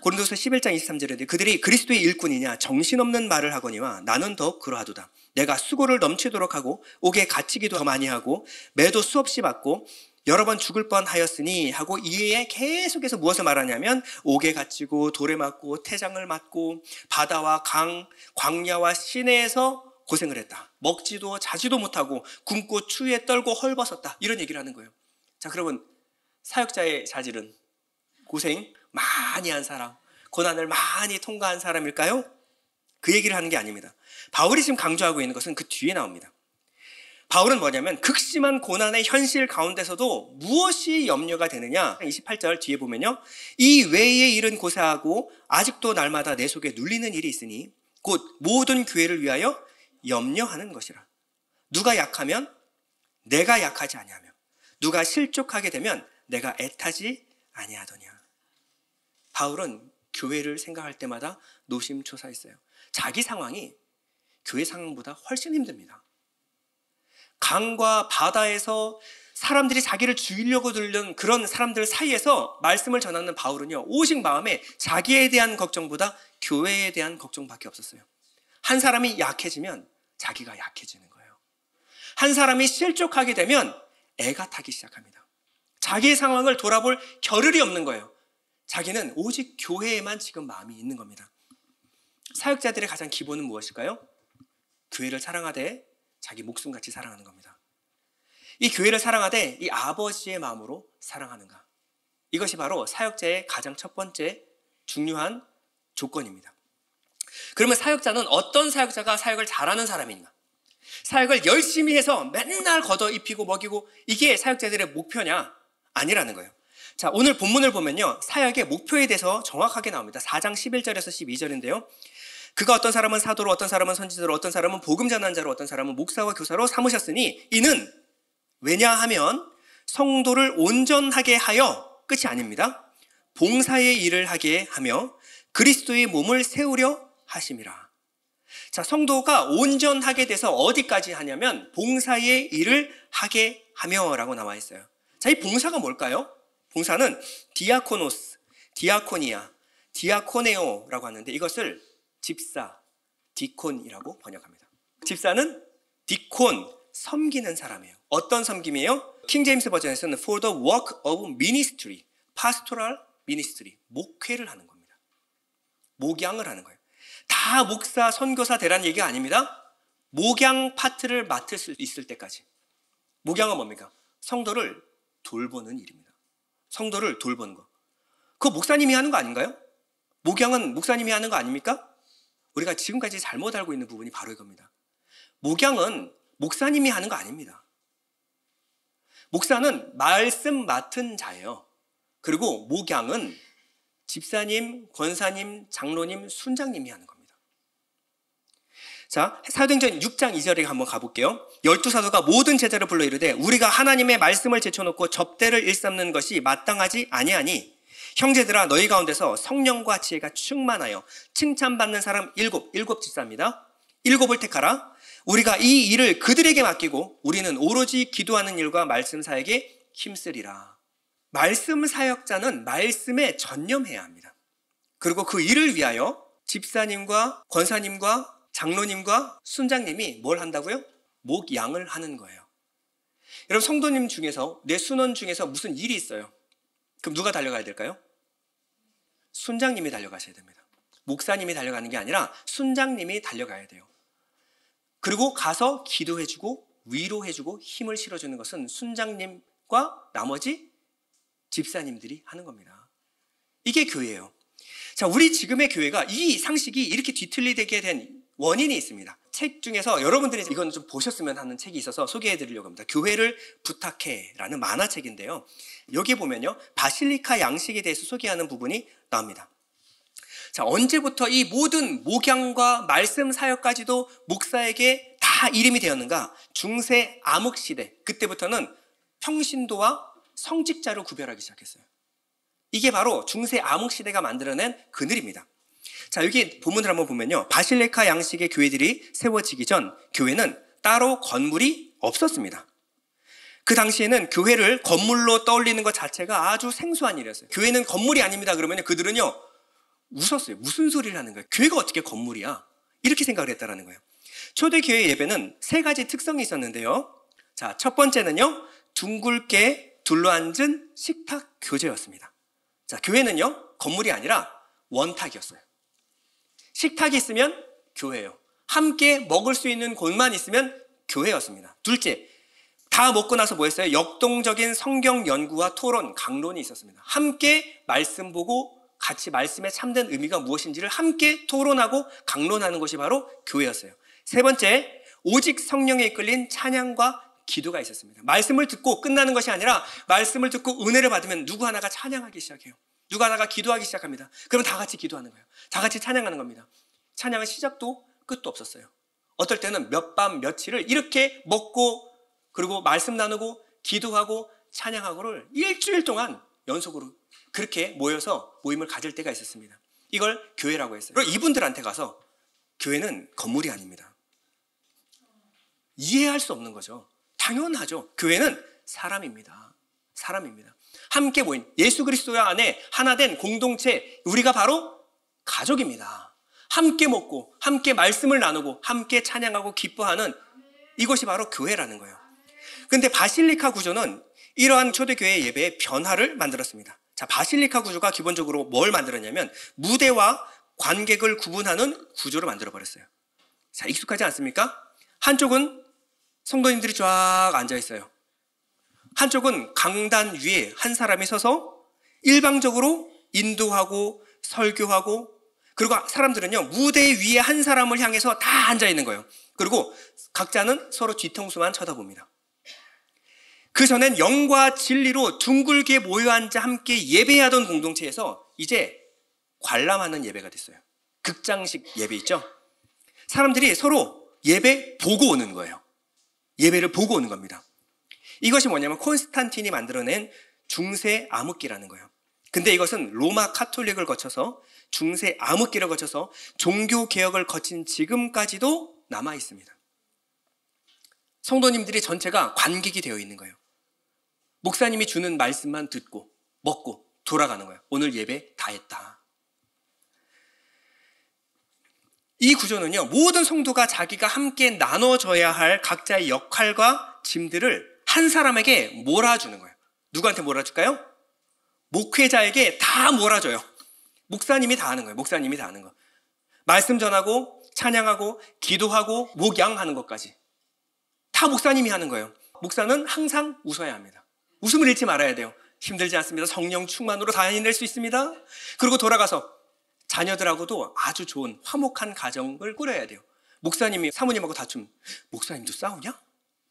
고린도서 11장 23절에 그들이 그리스도의 일꾼이냐 정신없는 말을 하거니와 나는 더욱 그러하도다. 내가 수고를 넘치도록 하고 옥에 갇히기도 더 많이 하고 매도 수없이 받고 여러 번 죽을 뻔하였으니 하고 이에 계속해서 무엇을 말하냐면 옥에 갇히고 돌에 맞고 태장을 맞고 바다와 강, 광야와 시내에서 고생을 했다. 먹지도 자지도 못하고 굶고 추위에 떨고 헐벗었다. 이런 얘기를 하는 거예요. 자, 그러면 사역자의 자질은 고생 많이 한 사람, 고난을 많이 통과한 사람일까요? 그 얘기를 하는 게 아닙니다. 바울이 지금 강조하고 있는 것은 그 뒤에 나옵니다. 바울은 뭐냐면 극심한 고난의 현실 가운데서도 무엇이 염려가 되느냐? 28절 뒤에 보면요. 이 외의 일은 고사하고 아직도 날마다 내 속에 눌리는 일이 있으니 곧 모든 교회를 위하여 염려하는 것이라. 누가 약하면 내가 약하지 아니하며 누가 실족하게 되면 내가 애타지 아니하더냐. 바울은 교회를 생각할 때마다 노심초사했어요. 자기 상황이 교회 상황보다 훨씬 힘듭니다. 강과 바다에서 사람들이 자기를 죽이려고 들는 그런 사람들 사이에서 말씀을 전하는 바울은요, 오직 마음에 자기에 대한 걱정보다 교회에 대한 걱정밖에 없었어요. 한 사람이 약해지면 자기가 약해지는 거예요. 한 사람이 실족하게 되면 애가 타기 시작합니다. 자기의 상황을 돌아볼 겨를이 없는 거예요. 자기는 오직 교회에만 지금 마음이 있는 겁니다. 사역자들의 가장 기본은 무엇일까요? 교회를 사랑하되 자기 목숨같이 사랑하는 겁니다. 이 교회를 사랑하되 이 아버지의 마음으로 사랑하는가. 이것이 바로 사역자의 가장 첫 번째 중요한 조건입니다. 그러면 사역자는 어떤 사역자가 사역을 잘하는 사람인가? 사역을 열심히 해서 맨날 걷어 입히고 먹이고 이게 사역자들의 목표냐? 아니라는 거예요. 자, 오늘 본문을 보면요, 사역의 목표에 대해서 정확하게 나옵니다. 4장 11절에서 12절인데요. 그가 어떤 사람은 사도로, 어떤 사람은 선지자로, 어떤 사람은 복음 전환자로, 어떤 사람은 목사와 교사로 삼으셨으니 이는 왜냐하면 성도를 온전하게 하여, 끝이 아닙니다, 봉사의 일을 하게 하며 그리스도의 몸을 세우려 하심이라. 자, 성도가 온전하게 돼서 어디까지 하냐면 봉사의 일을 하게 하며 라고 나와 있어요. 자, 이 봉사가 뭘까요? 봉사는 디아코노스, 디아코니아, 디아코네오라고 하는데 이것을 집사, 디콘이라고 번역합니다. 집사는 디콘, 섬기는 사람이에요. 어떤 섬김이에요? 킹 제임스 버전에서는 for the work of ministry, pastoral ministry, 목회를 하는 겁니다. 목양을 하는 거예요. 다 목사, 선교사 되라는 얘기가 아닙니다. 목양 파트를 맡을 수 있을 때까지. 목양은 뭡니까? 성도를 돌보는 일입니다. 성도를 돌보는 거. 그거 목사님이 하는 거 아닌가요? 목양은 목사님이 하는 거 아닙니까? 우리가 지금까지 잘못 알고 있는 부분이 바로 이겁니다. 목양은 목사님이 하는 거 아닙니다. 목사는 말씀 맡은 자예요. 그리고 목양은 집사님, 권사님, 장로님, 순장님이 하는 겁니다. 자, 사도행전 6장 2절에 한번 가볼게요. 12사도가 모든 제자를 불러 이르되 우리가 하나님의 말씀을 제쳐놓고 접대를 일삼는 것이 마땅하지 아니하니 형제들아 너희 가운데서 성령과 지혜가 충만하여 칭찬받는 사람 일곱 집사입니다. 7을 택하라. 우리가 이 일을 그들에게 맡기고 우리는 오로지 기도하는 일과 말씀 사역에 힘쓰리라. 말씀 사역자는 말씀에 전념해야 합니다. 그리고 그 일을 위하여 집사님과 권사님과 장로님과 순장님이 뭘 한다고요? 목양을 하는 거예요. 여러분, 성도님 중에서, 내 순원 중에서 무슨 일이 있어요. 그럼 누가 달려가야 될까요? 순장님이 달려가셔야 됩니다. 목사님이 달려가는 게 아니라 순장님이 달려가야 돼요. 그리고 가서 기도해주고 위로해주고 힘을 실어주는 것은 순장님과 나머지 집사님들이 하는 겁니다. 이게 교회예요. 자, 우리 지금의 교회가 이 상식이 이렇게 뒤틀리게 된 원인이 있습니다. 책 중에서 여러분들이 이건 좀 보셨으면 하는 책이 있어서 소개해 드리려고 합니다. 교회를 부탁해 라는 만화책인데요. 여기 보면요, 바실리카 양식에 대해서 소개하는 부분이 나옵니다. 자, 언제부터 이 모든 목양과 말씀 사역까지도 목사에게 다 이름이 되었는가? 중세 암흑 시대, 그때부터는 평신도와 성직자를 구별하기 시작했어요. 이게 바로 중세 암흑 시대가 만들어낸 그늘입니다. 자, 여기 본문을 한번 보면요, 바실레카 양식의 교회들이 세워지기 전 교회는 따로 건물이 없었습니다. 그 당시에는 교회를 건물로 떠올리는 것 자체가 아주 생소한 일이었어요. 교회는 건물이 아닙니다 그러면 그들은요 웃었어요. 무슨 소리를 하는 거예요? 교회가 어떻게 건물이야? 이렇게 생각을 했다라는 거예요. 초대교회 예배는 3가지 특성이 있었는데요. 자, 첫 번째는요, 둥글게 둘러앉은 식탁 교제였습니다. 자, 교회는요 건물이 아니라 원탁이었어요. 식탁이 있으면 교회예요. 함께 먹을 수 있는 곳만 있으면 교회였습니다. 둘째, 다 먹고 나서 뭐 했어요? 역동적인 성경 연구와 토론, 강론이 있었습니다. 함께 말씀 보고 같이 말씀의 참된 의미가 무엇인지를 함께 토론하고 강론하는 것이 바로 교회였어요. 세 번째, 오직 성령에 이끌린 찬양과 기도가 있었습니다. 말씀을 듣고 끝나는 것이 아니라 말씀을 듣고 은혜를 받으면 누구 하나가 찬양하기 시작해요. 누구 하나가 기도하기 시작합니다. 그러면 다 같이 기도하는 거예요. 다 같이 찬양하는 겁니다. 찬양은 시작도 끝도 없었어요. 어떨 때는 몇 밤 며칠을 이렇게 먹고 그리고 말씀 나누고 기도하고 찬양하고를 일주일 동안 연속으로 그렇게 모여서 모임을 가질 때가 있었습니다. 이걸 교회라고 했어요. 그리고 이분들한테 가서 교회는 건물이 아닙니다. 이해할 수 없는 거죠. 당연하죠. 교회는 사람입니다. 사람입니다. 함께 모인 예수 그리스도 안에 하나 된 공동체, 우리가 바로 가족입니다. 함께 먹고 함께 말씀을 나누고 함께 찬양하고 기뻐하는 이것이 바로 교회라는 거예요. 그런데 바실리카 구조는 이러한 초대교회 예배의 변화를 만들었습니다. 자, 바실리카 구조가 기본적으로 뭘 만들었냐면 무대와 관객을 구분하는 구조를 만들어버렸어요. 자, 익숙하지 않습니까? 한쪽은 성도님들이 쫙 앉아 있어요. 한쪽은 강단 위에 한 사람이 서서 일방적으로 인도하고 설교하고, 그리고 사람들은요 무대 위에 한 사람을 향해서 다 앉아 있는 거예요. 그리고 각자는 서로 뒤통수만 쳐다봅니다. 그 전엔 영과 진리로 둥글게 모여 앉아 함께 예배하던 공동체에서 이제 관람하는 예배가 됐어요. 극장식 예배 있죠? 사람들이 서로 예배 보고 오는 거예요. 예배를 보고 오는 겁니다. 이것이 뭐냐면 콘스탄틴이 만들어낸 중세 암흑기라는 거예요. 근데 이것은 로마 카톨릭을 거쳐서 중세 암흑기를 거쳐서 종교 개혁을 거친 지금까지도 남아 있습니다. 성도님들이 전체가 관객이 되어 있는 거예요. 목사님이 주는 말씀만 듣고 먹고 돌아가는 거예요. 오늘 예배 다 했다. 이 구조는요, 모든 성도가 자기가 함께 나눠줘야 할 각자의 역할과 짐들을 한 사람에게 몰아주는 거예요. 누구한테 몰아줄까요? 목회자에게 다 몰아줘요. 목사님이 다 하는 거예요. 목사님이 다 하는 거. 말씀 전하고 찬양하고 기도하고 목양하는 것까지 다 목사님이 하는 거예요. 목사는 항상 웃어야 합니다. 웃음을 잃지 말아야 돼요. 힘들지 않습니다. 성령 충만으로 다 해낼 수 있습니다. 그리고 돌아가서 자녀들하고도 아주 좋은 화목한 가정을 꾸려야 돼요. 목사님이 사모님하고 다툼, 목사님도 싸우냐?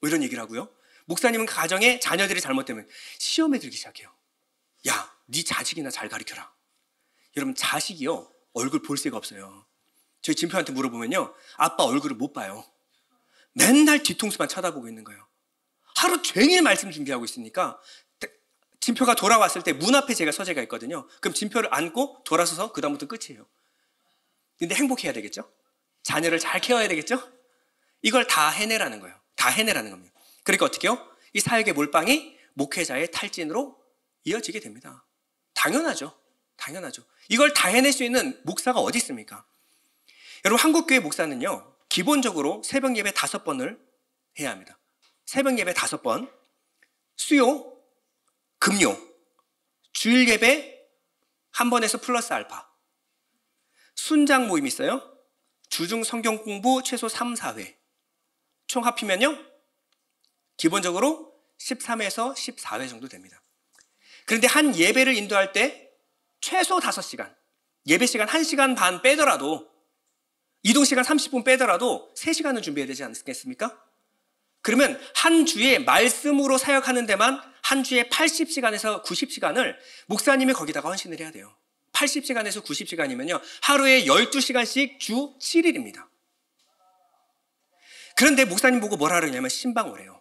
뭐 이런 얘기를 하고요. 목사님은 가정에 자녀들이 잘못되면 시험에 들기 시작해요. 야, 네 자식이나 잘 가르쳐라. 여러분, 자식이요, 얼굴 볼 새가 없어요. 저희 진표한테 물어보면요, 아빠 얼굴을 못 봐요. 맨날 뒤통수만 쳐다보고 있는 거예요. 하루 종일 말씀 준비하고 있으니까 진표가 돌아왔을 때 문 앞에 제가 서재가 있거든요. 그럼 진표를 안고 돌아서서 그 다음부터 끝이에요. 근데 행복해야 되겠죠? 자녀를 잘 케어해야 되겠죠? 이걸 다 해내라는 거예요. 다 해내라는 겁니다. 그러니까 어떻게요? 이 사역의 몰빵이 목회자의 탈진으로 이어지게 됩니다. 당연하죠. 당연하죠. 이걸 다 해낼 수 있는 목사가 어디 있습니까? 여러분, 한국교회 목사는요, 기본적으로 새벽 예배 5번을 해야 합니다. 새벽 예배 5번, 수요, 금요, 주일 예배 1번에서 플러스 알파, 순장 모임 있어요. 주중 성경 공부 최소 3, 4회. 총 합히면요, 기본적으로 13회에서 14회 정도 됩니다. 그런데 한 예배를 인도할 때 최소 5시간, 예배 시간 1시간 반 빼더라도, 이동 시간 30분 빼더라도 3시간은 준비해야 되지 않겠습니까? 그러면 한 주에 말씀으로 사역하는 데만 한 주에 80시간에서 90시간을 목사님이 거기다가 헌신을 해야 돼요. 80시간에서 90시간이면요, 하루에 12시간씩 주 7일입니다. 그런데 목사님 보고 뭐라 그러냐면 신방오래요.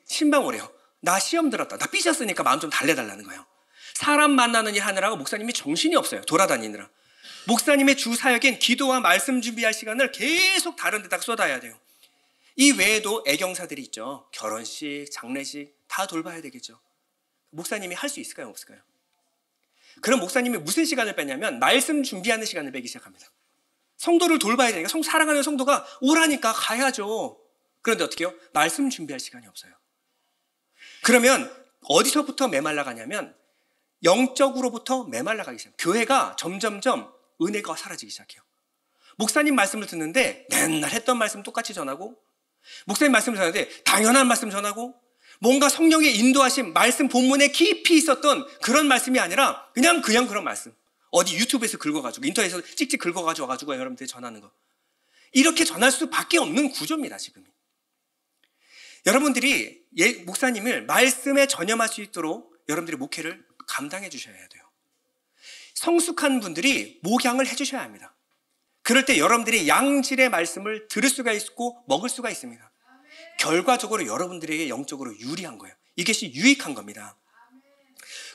신방오래요. 나 시험 들었다. 나 삐졌으니까 마음 좀 달래달라는 거예요. 사람 만나는 일 하느라고 목사님이 정신이 없어요. 돌아다니느라. 목사님의 주 사역엔 기도와 말씀 준비할 시간을 계속 다른 데다가 쏟아야 돼요. 이 외에도 애경사들이 있죠. 결혼식, 장례식 다 돌봐야 되겠죠. 목사님이 할 수 있을까요? 없을까요? 그럼 목사님이 무슨 시간을 빼냐면 말씀 준비하는 시간을 빼기 시작합니다. 성도를 돌봐야 되니까 사랑하는 성도가 오라니까 가야죠. 그런데 어떻게 해요? 말씀 준비할 시간이 없어요. 그러면 어디서부터 메말라 가냐면 영적으로부터 메말라 가기 시작해요. 교회가 점점점 은혜가 사라지기 시작해요. 목사님 말씀을 듣는데 맨날 했던 말씀 똑같이 전하고, 목사님 말씀을 전하는데 당연한 말씀 전하고, 뭔가 성령의 인도하신 말씀 본문에 깊이 있었던 그런 말씀이 아니라 그냥 그런 말씀. 어디 유튜브에서 긁어가지고, 인터넷에서 찍찍 긁어가지고 여러분들이 전하는 거. 이렇게 전할 수밖에 없는 구조입니다, 지금. 여러분들이 목사님을 말씀에 전념할 수 있도록 여러분들이 목회를 감당해 주셔야 돼요. 성숙한 분들이 목양을 해 주셔야 합니다. 그럴 때 여러분들이 양질의 말씀을 들을 수가 있고 먹을 수가 있습니다. 결과적으로 여러분들에게 영적으로 유리한 거예요. 이것이 유익한 겁니다.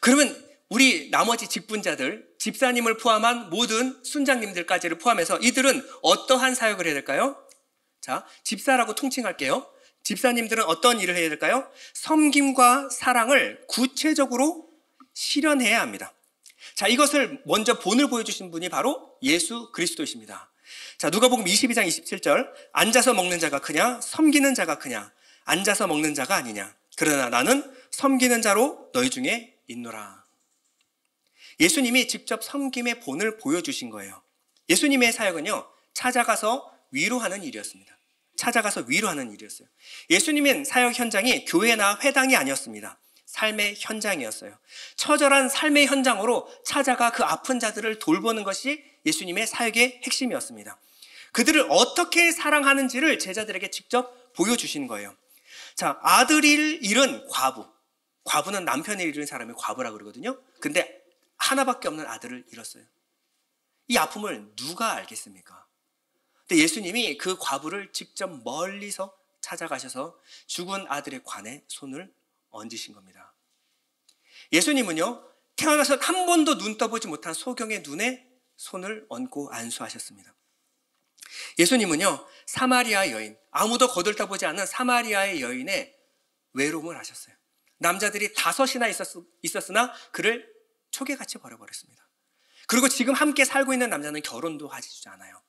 그러면 우리 나머지 직분자들, 집사님을 포함한 모든 순장님들까지를 포함해서 이들은 어떠한 사역을 해야 될까요? 자, 집사라고 통칭할게요. 집사님들은 어떤 일을 해야 될까요? 섬김과 사랑을 구체적으로 실현해야 합니다. 자, 이것을 먼저 본을 보여주신 분이 바로 예수 그리스도이십니다. 자, 누가복음 22장 27절, 앉아서 먹는 자가 크냐 섬기는 자가 크냐, 앉아서 먹는 자가 아니냐, 그러나 나는 섬기는 자로 너희 중에 있노라. 예수님이 직접 섬김의 본을 보여주신 거예요. 예수님의 사역은요, 찾아가서 위로하는 일이었습니다. 찾아가서 위로하는 일이었어요. 예수님의 사역 현장이 교회나 회당이 아니었습니다. 삶의 현장이었어요. 처절한 삶의 현장으로 찾아가 그 아픈 자들을 돌보는 것이 예수님의 사역의 핵심이었습니다. 그들을 어떻게 사랑하는지를 제자들에게 직접 보여주시는 거예요. 자, 아들을 잃은 과부. 과부는 남편을 잃은 사람이 과부라고 그러거든요. 근데 하나밖에 없는 아들을 잃었어요. 이 아픔을 누가 알겠습니까? 근데 예수님이 그 과부를 직접 멀리서 찾아가셔서 죽은 아들의 관에 손을 얹으신 겁니다. 예수님은요, 태어나서 한 번도 눈 떠보지 못한 소경의 눈에 손을 얹고 안수하셨습니다. 예수님은요, 사마리아 여인, 아무도 거들떠보지 않는 사마리아의 여인의 외로움을 하셨어요. 남자들이 5이나 있었으나 그를 초계같이 버려버렸습니다. 그리고 지금 함께 살고 있는 남자는 결혼도 하지 않아요.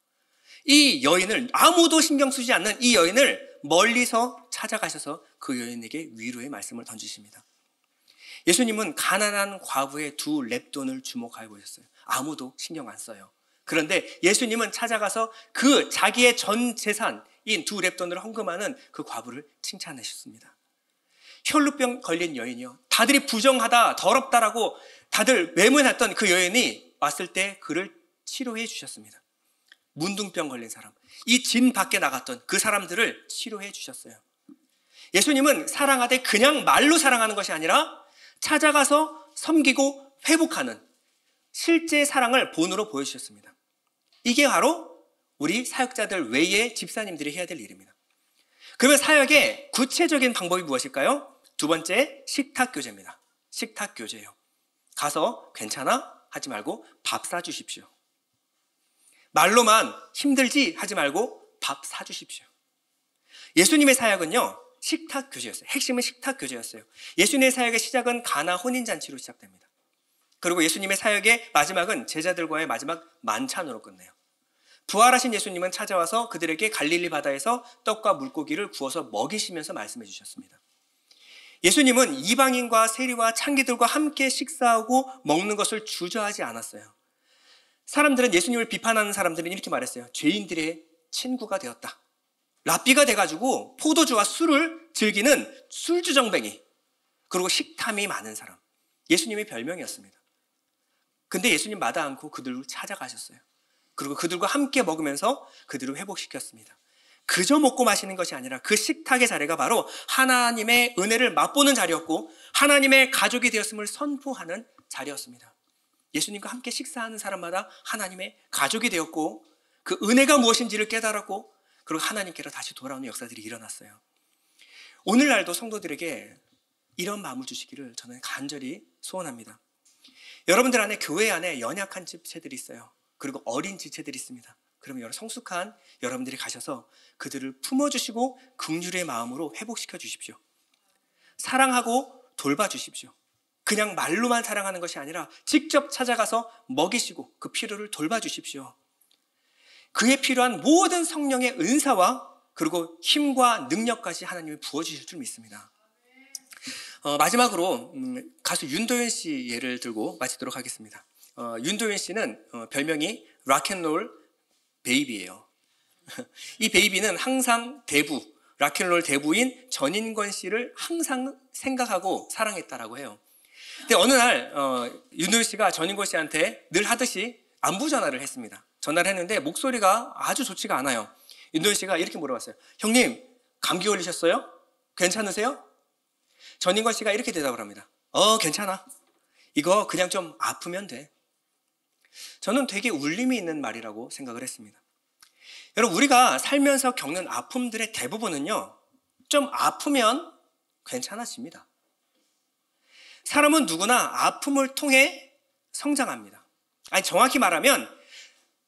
이 여인을, 아무도 신경 쓰지 않는 이 여인을 멀리서 찾아가셔서 그 여인에게 위로의 말씀을 던지십니다. 예수님은 가난한 과부의 2 렙돈을 주목하여 보셨어요. 아무도 신경 안 써요. 그런데 예수님은 찾아가서 그 자기의 전 재산인 2 렙돈을 헌금하는 그 과부를 칭찬하셨습니다. 혈루병 걸린 여인이요, 다들이 부정하다, 더럽다라고 다들 외면했던 그 여인이 왔을 때 그를 치료해 주셨습니다. 문둥병 걸린 사람, 이 진 밖에 나갔던 그 사람들을 치료해 주셨어요. 예수님은 사랑하되 그냥 말로 사랑하는 것이 아니라 찾아가서 섬기고 회복하는 실제 사랑을 본으로 보여주셨습니다. 이게 바로 우리 사역자들 외에 집사님들이 해야 될 일입니다. 그러면 사역의 구체적인 방법이 무엇일까요? 2번째, 식탁교제입니다. 식탁교제예요. 가서 괜찮아? 하지 말고 밥 사주십시오. 말로만 힘들지? 하지 말고 밥 사주십시오. 예수님의 사역은요, 식탁교제였어요. 핵심은 식탁교제였어요. 예수님의 사역의 시작은 가나 혼인잔치로 시작됩니다. 그리고 예수님의 사역의 마지막은 제자들과의 마지막 만찬으로 끝내요. 부활하신 예수님은 찾아와서 그들에게 갈릴리 바다에서 떡과 물고기를 구워서 먹이시면서 말씀해 주셨습니다. 예수님은 이방인과 세리와 창기들과 함께 식사하고 먹는 것을 주저하지 않았어요. 사람들은, 예수님을 비판하는 사람들은 이렇게 말했어요. 죄인들의 친구가 되었다. 랍비가 돼가지고 포도주와 술을 즐기는 술주정뱅이, 그리고 식탐이 많은 사람. 예수님의 별명이었습니다. 근데 예수님 마다 않고 그들을 찾아가셨어요. 그리고 그들과 함께 먹으면서 그들을 회복시켰습니다. 그저 먹고 마시는 것이 아니라 그 식탁의 자리가 바로 하나님의 은혜를 맛보는 자리였고 하나님의 가족이 되었음을 선포하는 자리였습니다. 예수님과 함께 식사하는 사람마다 하나님의 가족이 되었고 그 은혜가 무엇인지를 깨달았고 그리고 하나님께로 다시 돌아오는 역사들이 일어났어요. 오늘날도 성도들에게 이런 마음을 주시기를 저는 간절히 소원합니다. 여러분들 안에, 교회 안에 연약한 지체들이 있어요. 그리고 어린 지체들이 있습니다. 그러면 여러 성숙한 여러분들이 가셔서 그들을 품어주시고 긍휼의 마음으로 회복시켜 주십시오. 사랑하고 돌봐주십시오. 그냥 말로만 사랑하는 것이 아니라 직접 찾아가서 먹이시고 그 필요를 돌봐주십시오. 그에 필요한 모든 성령의 은사와 그리고 힘과 능력까지 하나님이 부어주실 줄 믿습니다. 마지막으로 가수 윤도현 씨 예를 들고 마치도록 하겠습니다. 윤도현 씨는 별명이 락앤롤 베이비예요. 이 베이비는 항상 대부, 락앤롤 대부인 전인권 씨를 항상 생각하고 사랑했다라고 해요. 근데 어느 날 윤도현 씨가 전인권 씨한테 늘 하듯이 안부 전화를 했습니다. 전화를 했는데 목소리가 아주 좋지가 않아요. 윤도현 씨가 이렇게 물어봤어요. 형님, 감기 걸리셨어요? 괜찮으세요? 전인권 씨가 이렇게 대답을 합니다. 괜찮아. 이거 그냥 좀 아프면 돼. 저는 되게 울림이 있는 말이라고 생각을 했습니다. 여러분, 우리가 살면서 겪는 아픔들의 대부분은요, 좀 아프면 괜찮아집니다. 사람은 누구나 아픔을 통해 성장합니다. 아니, 정확히 말하면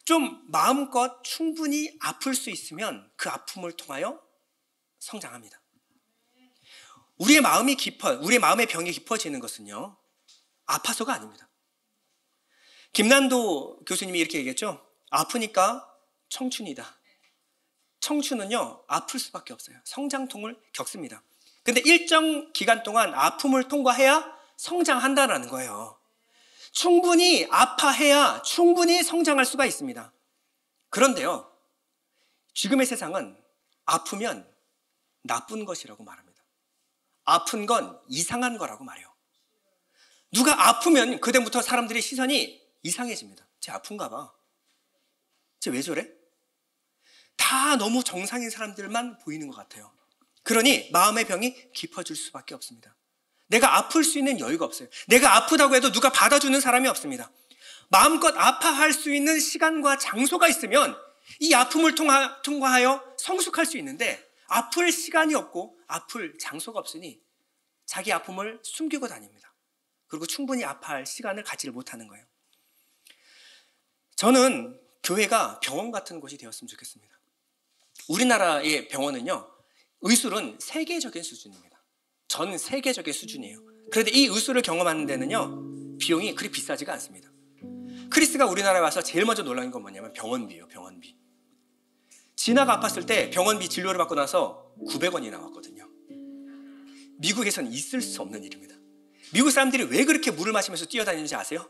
좀 마음껏 충분히 아플 수 있으면 그 아픔을 통하여 성장합니다. 우리의 마음의 병이 깊어지는 것은요, 아파서가 아닙니다. 김난도 교수님이 이렇게 얘기했죠. 아프니까 청춘이다. 청춘은요, 아플 수밖에 없어요. 성장통을 겪습니다. 근데 일정 기간 동안 아픔을 통과해야 성장한다는 거예요. 충분히 아파해야 충분히 성장할 수가 있습니다. 그런데요, 지금의 세상은 아프면 나쁜 것이라고 말합니다. 아픈 건 이상한 거라고 말해요. 누가 아프면 그때부터 사람들의 시선이 이상해집니다. 쟤 아픈가 봐. 쟤 왜 저래? 다 너무 정상인 사람들만 보이는 것 같아요. 그러니 마음의 병이 깊어질 수밖에 없습니다. 내가 아플 수 있는 여유가 없어요. 내가 아프다고 해도 누가 받아주는 사람이 없습니다. 마음껏 아파할 수 있는 시간과 장소가 있으면 이 아픔을 통과하여 성숙할 수 있는데, 아플 시간이 없고 아플 장소가 없으니 자기 아픔을 숨기고 다닙니다. 그리고 충분히 아파할 시간을 갖지를 못하는 거예요. 저는 교회가 병원 같은 곳이 되었으면 좋겠습니다. 우리나라의 병원은요, 의술은 세계적인 수준입니다. 전 세계적인 수준이에요. 그런데 이 의술을 경험하는 데는요, 비용이 그리 비싸지가 않습니다. 크리스가 우리나라에 와서 제일 먼저 놀란 건 뭐냐면 병원비예요. 병원비. 진아가 아팠을 때 병원비 진료를 받고 나서 900원이 나왔거든요. 미국에서는 있을 수 없는 일입니다. 미국 사람들이 왜 그렇게 물을 마시면서 뛰어다니는지 아세요?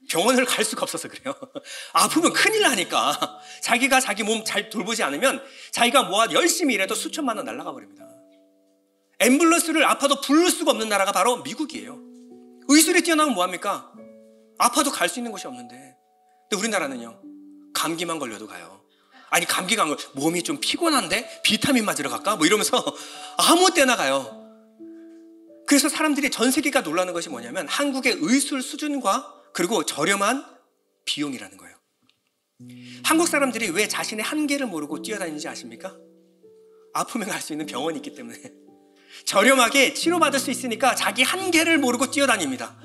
병원을 갈 수가 없어서 그래요. 아프면 큰일 나니까. 자기가 자기 몸 잘 돌보지 않으면 자기가 열심히 일해도 수천만 원 날아가 버립니다. 앰뷸런스를 아파도 부를 수가 없는 나라가 바로 미국이에요. 의술이 뛰어나면 뭐합니까? 아파도 갈 수 있는 곳이 없는데. 근데 우리나라는요, 감기만 걸려도 가요. 아니, 감기가 안 걸려, 몸이 좀 피곤한데 비타민 맞으러 갈까? 이러면서 아무 때나 가요. 그래서 사람들이 전 세계가 놀라는 것이 뭐냐면 한국의 의술 수준과 그리고 저렴한 비용이라는 거예요. 한국 사람들이 왜 자신의 한계를 모르고 뛰어다니는지 아십니까? 아프면 갈 수 있는 병원이 있기 때문에. 저렴하게 치료받을 수 있으니까 자기 한계를 모르고 뛰어다닙니다.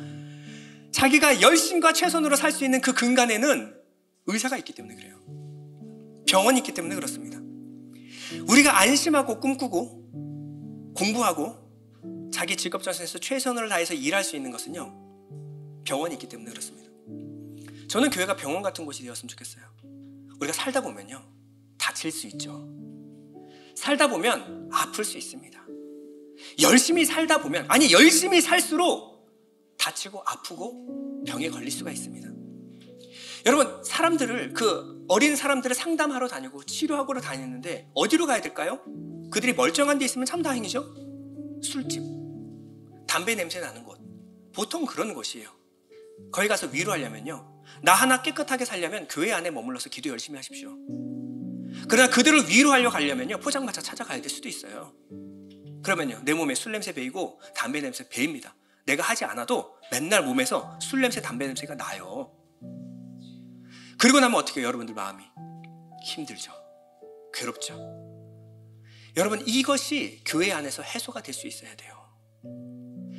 자기가 열심과 최선으로 살 수 있는 그 근간에는 의사가 있기 때문에 그래요. 병원이 있기 때문에 그렇습니다. 우리가 안심하고 꿈꾸고 공부하고 자기 직업전선에서 최선을 다해서 일할 수 있는 것은요, 병원이 있기 때문에 그렇습니다. 저는 교회가 병원 같은 곳이 되었으면 좋겠어요. 우리가 살다 보면요, 다칠 수 있죠. 살다 보면 아플 수 있습니다. 열심히 살다 보면, 아니 열심히 살수록 다치고 아프고 병에 걸릴 수가 있습니다. 여러분, 사람들을, 어린 사람들을 상담하러 다니고 치료하러 다니는데 어디로 가야 될까요? 그들이 멀쩡한 데 있으면 참 다행이죠. 술집, 담배 냄새 나는 곳, 보통 그런 곳이에요. 거기 가서 위로하려면요, 나 하나 깨끗하게 살려면 교회 안에 머물러서 기도 열심히 하십시오. 그러나 그들을 위로하려 가려면요, 포장마차 찾아가야 될 수도 있어요. 그러면요, 내 몸에 술 냄새 배이고 담배 냄새 배입니다. 내가 하지 않아도 맨날 몸에서 술 냄새, 담배 냄새가 나요. 그리고 나면 어떻게 해요? 여러분들 마음이 힘들죠. 괴롭죠. 여러분, 이것이 교회 안에서 해소가 될 수 있어야 돼요.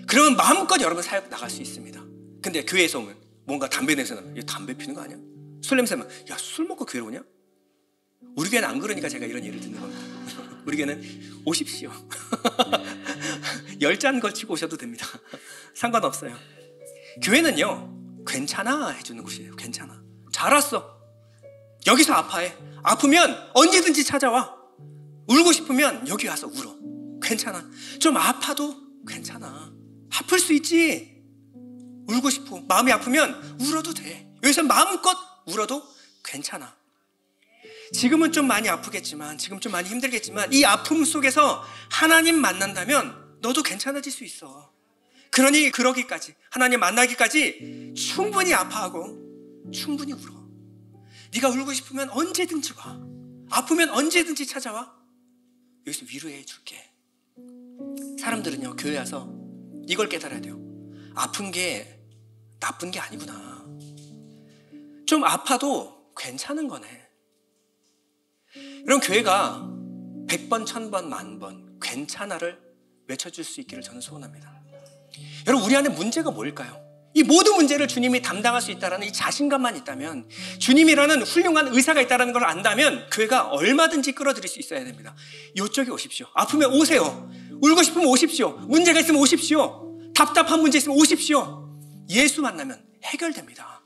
그러면 마음껏 여러분 사역 나갈 수 있습니다. 근데 교회에서 오면 뭔가 담배 냄새 나면, 얘 담배 피는 거 아니야? 술 냄새 나면, 야, 술 먹고 교회 오냐? 우리 교회는 안 그러니까 제가 이런 예를 듣는 겁니다. 우리 교회는 오십시오. 10잔 걸치고 오셔도 됩니다. 상관없어요. 교회는요, 괜찮아 해주는 곳이에요. 괜찮아. 잘 왔어. 여기서 아파해. 아프면 언제든지 찾아와. 울고 싶으면 여기 와서 울어. 괜찮아. 좀 아파도 괜찮아. 아플 수 있지. 울고 싶어. 마음이 아프면 울어도 돼. 여기서 마음껏 울어도 괜찮아. 지금은 좀 많이 아프겠지만, 지금 좀 많이 힘들겠지만, 이 아픔 속에서 하나님 만난다면 너도 괜찮아질 수 있어. 그러니 그러기까지, 하나님 만나기까지 충분히 아파하고 충분히 울어. 네가 울고 싶으면 언제든지 와. 아프면 언제든지 찾아와. 여기서 위로해 줄게. 사람들은요, 교회 와서 이걸 깨달아야 돼요. 아픈 게 나쁜 게 아니구나. 좀 아파도 괜찮은 거네. 이런 교회가 100번, 1000번, 10,000번 괜찮아를 외쳐줄 수 있기를 저는 소원합니다. 여러분, 우리 안에 문제가 뭘까요? 이 모든 문제를 주님이 담당할 수 있다는 이 자신감만 있다면, 주님이라는 훌륭한 의사가 있다는 걸 안다면 교회가 얼마든지 끌어들일 수 있어야 됩니다. 이쪽에 오십시오. 아프면 오세요. 울고 싶으면 오십시오. 문제가 있으면 오십시오. 답답한 문제 있으면 오십시오. 예수 만나면 해결됩니다.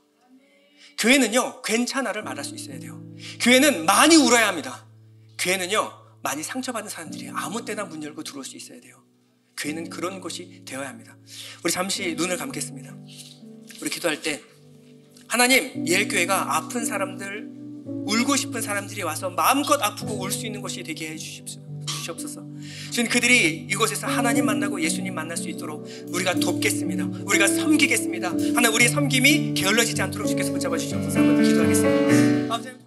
교회는요, 괜찮아를 말할 수 있어야 돼요. 교회는 많이 울어야 합니다. 교회는요, 많이 상처받은 사람들이 아무 때나 문 열고 들어올 수 있어야 돼요. 교회는 그런 곳이 되어야 합니다. 우리 잠시 눈을 감겠습니다. 우리 기도할 때, 하나님, 예일교회가 아픈 사람들, 울고 싶은 사람들이 와서 마음껏 아프고 울 수 있는 곳이 되게 해 주시옵소서. 주님, 그들이 이곳에서 하나님 만나고 예수님 만날 수 있도록 우리가 돕겠습니다. 우리가 섬기겠습니다. 하나, 우리의 섬김이 게을러지지 않도록 주께서 붙잡아 주시옵소서. 한번 더 기도하겠습니다. 아버지.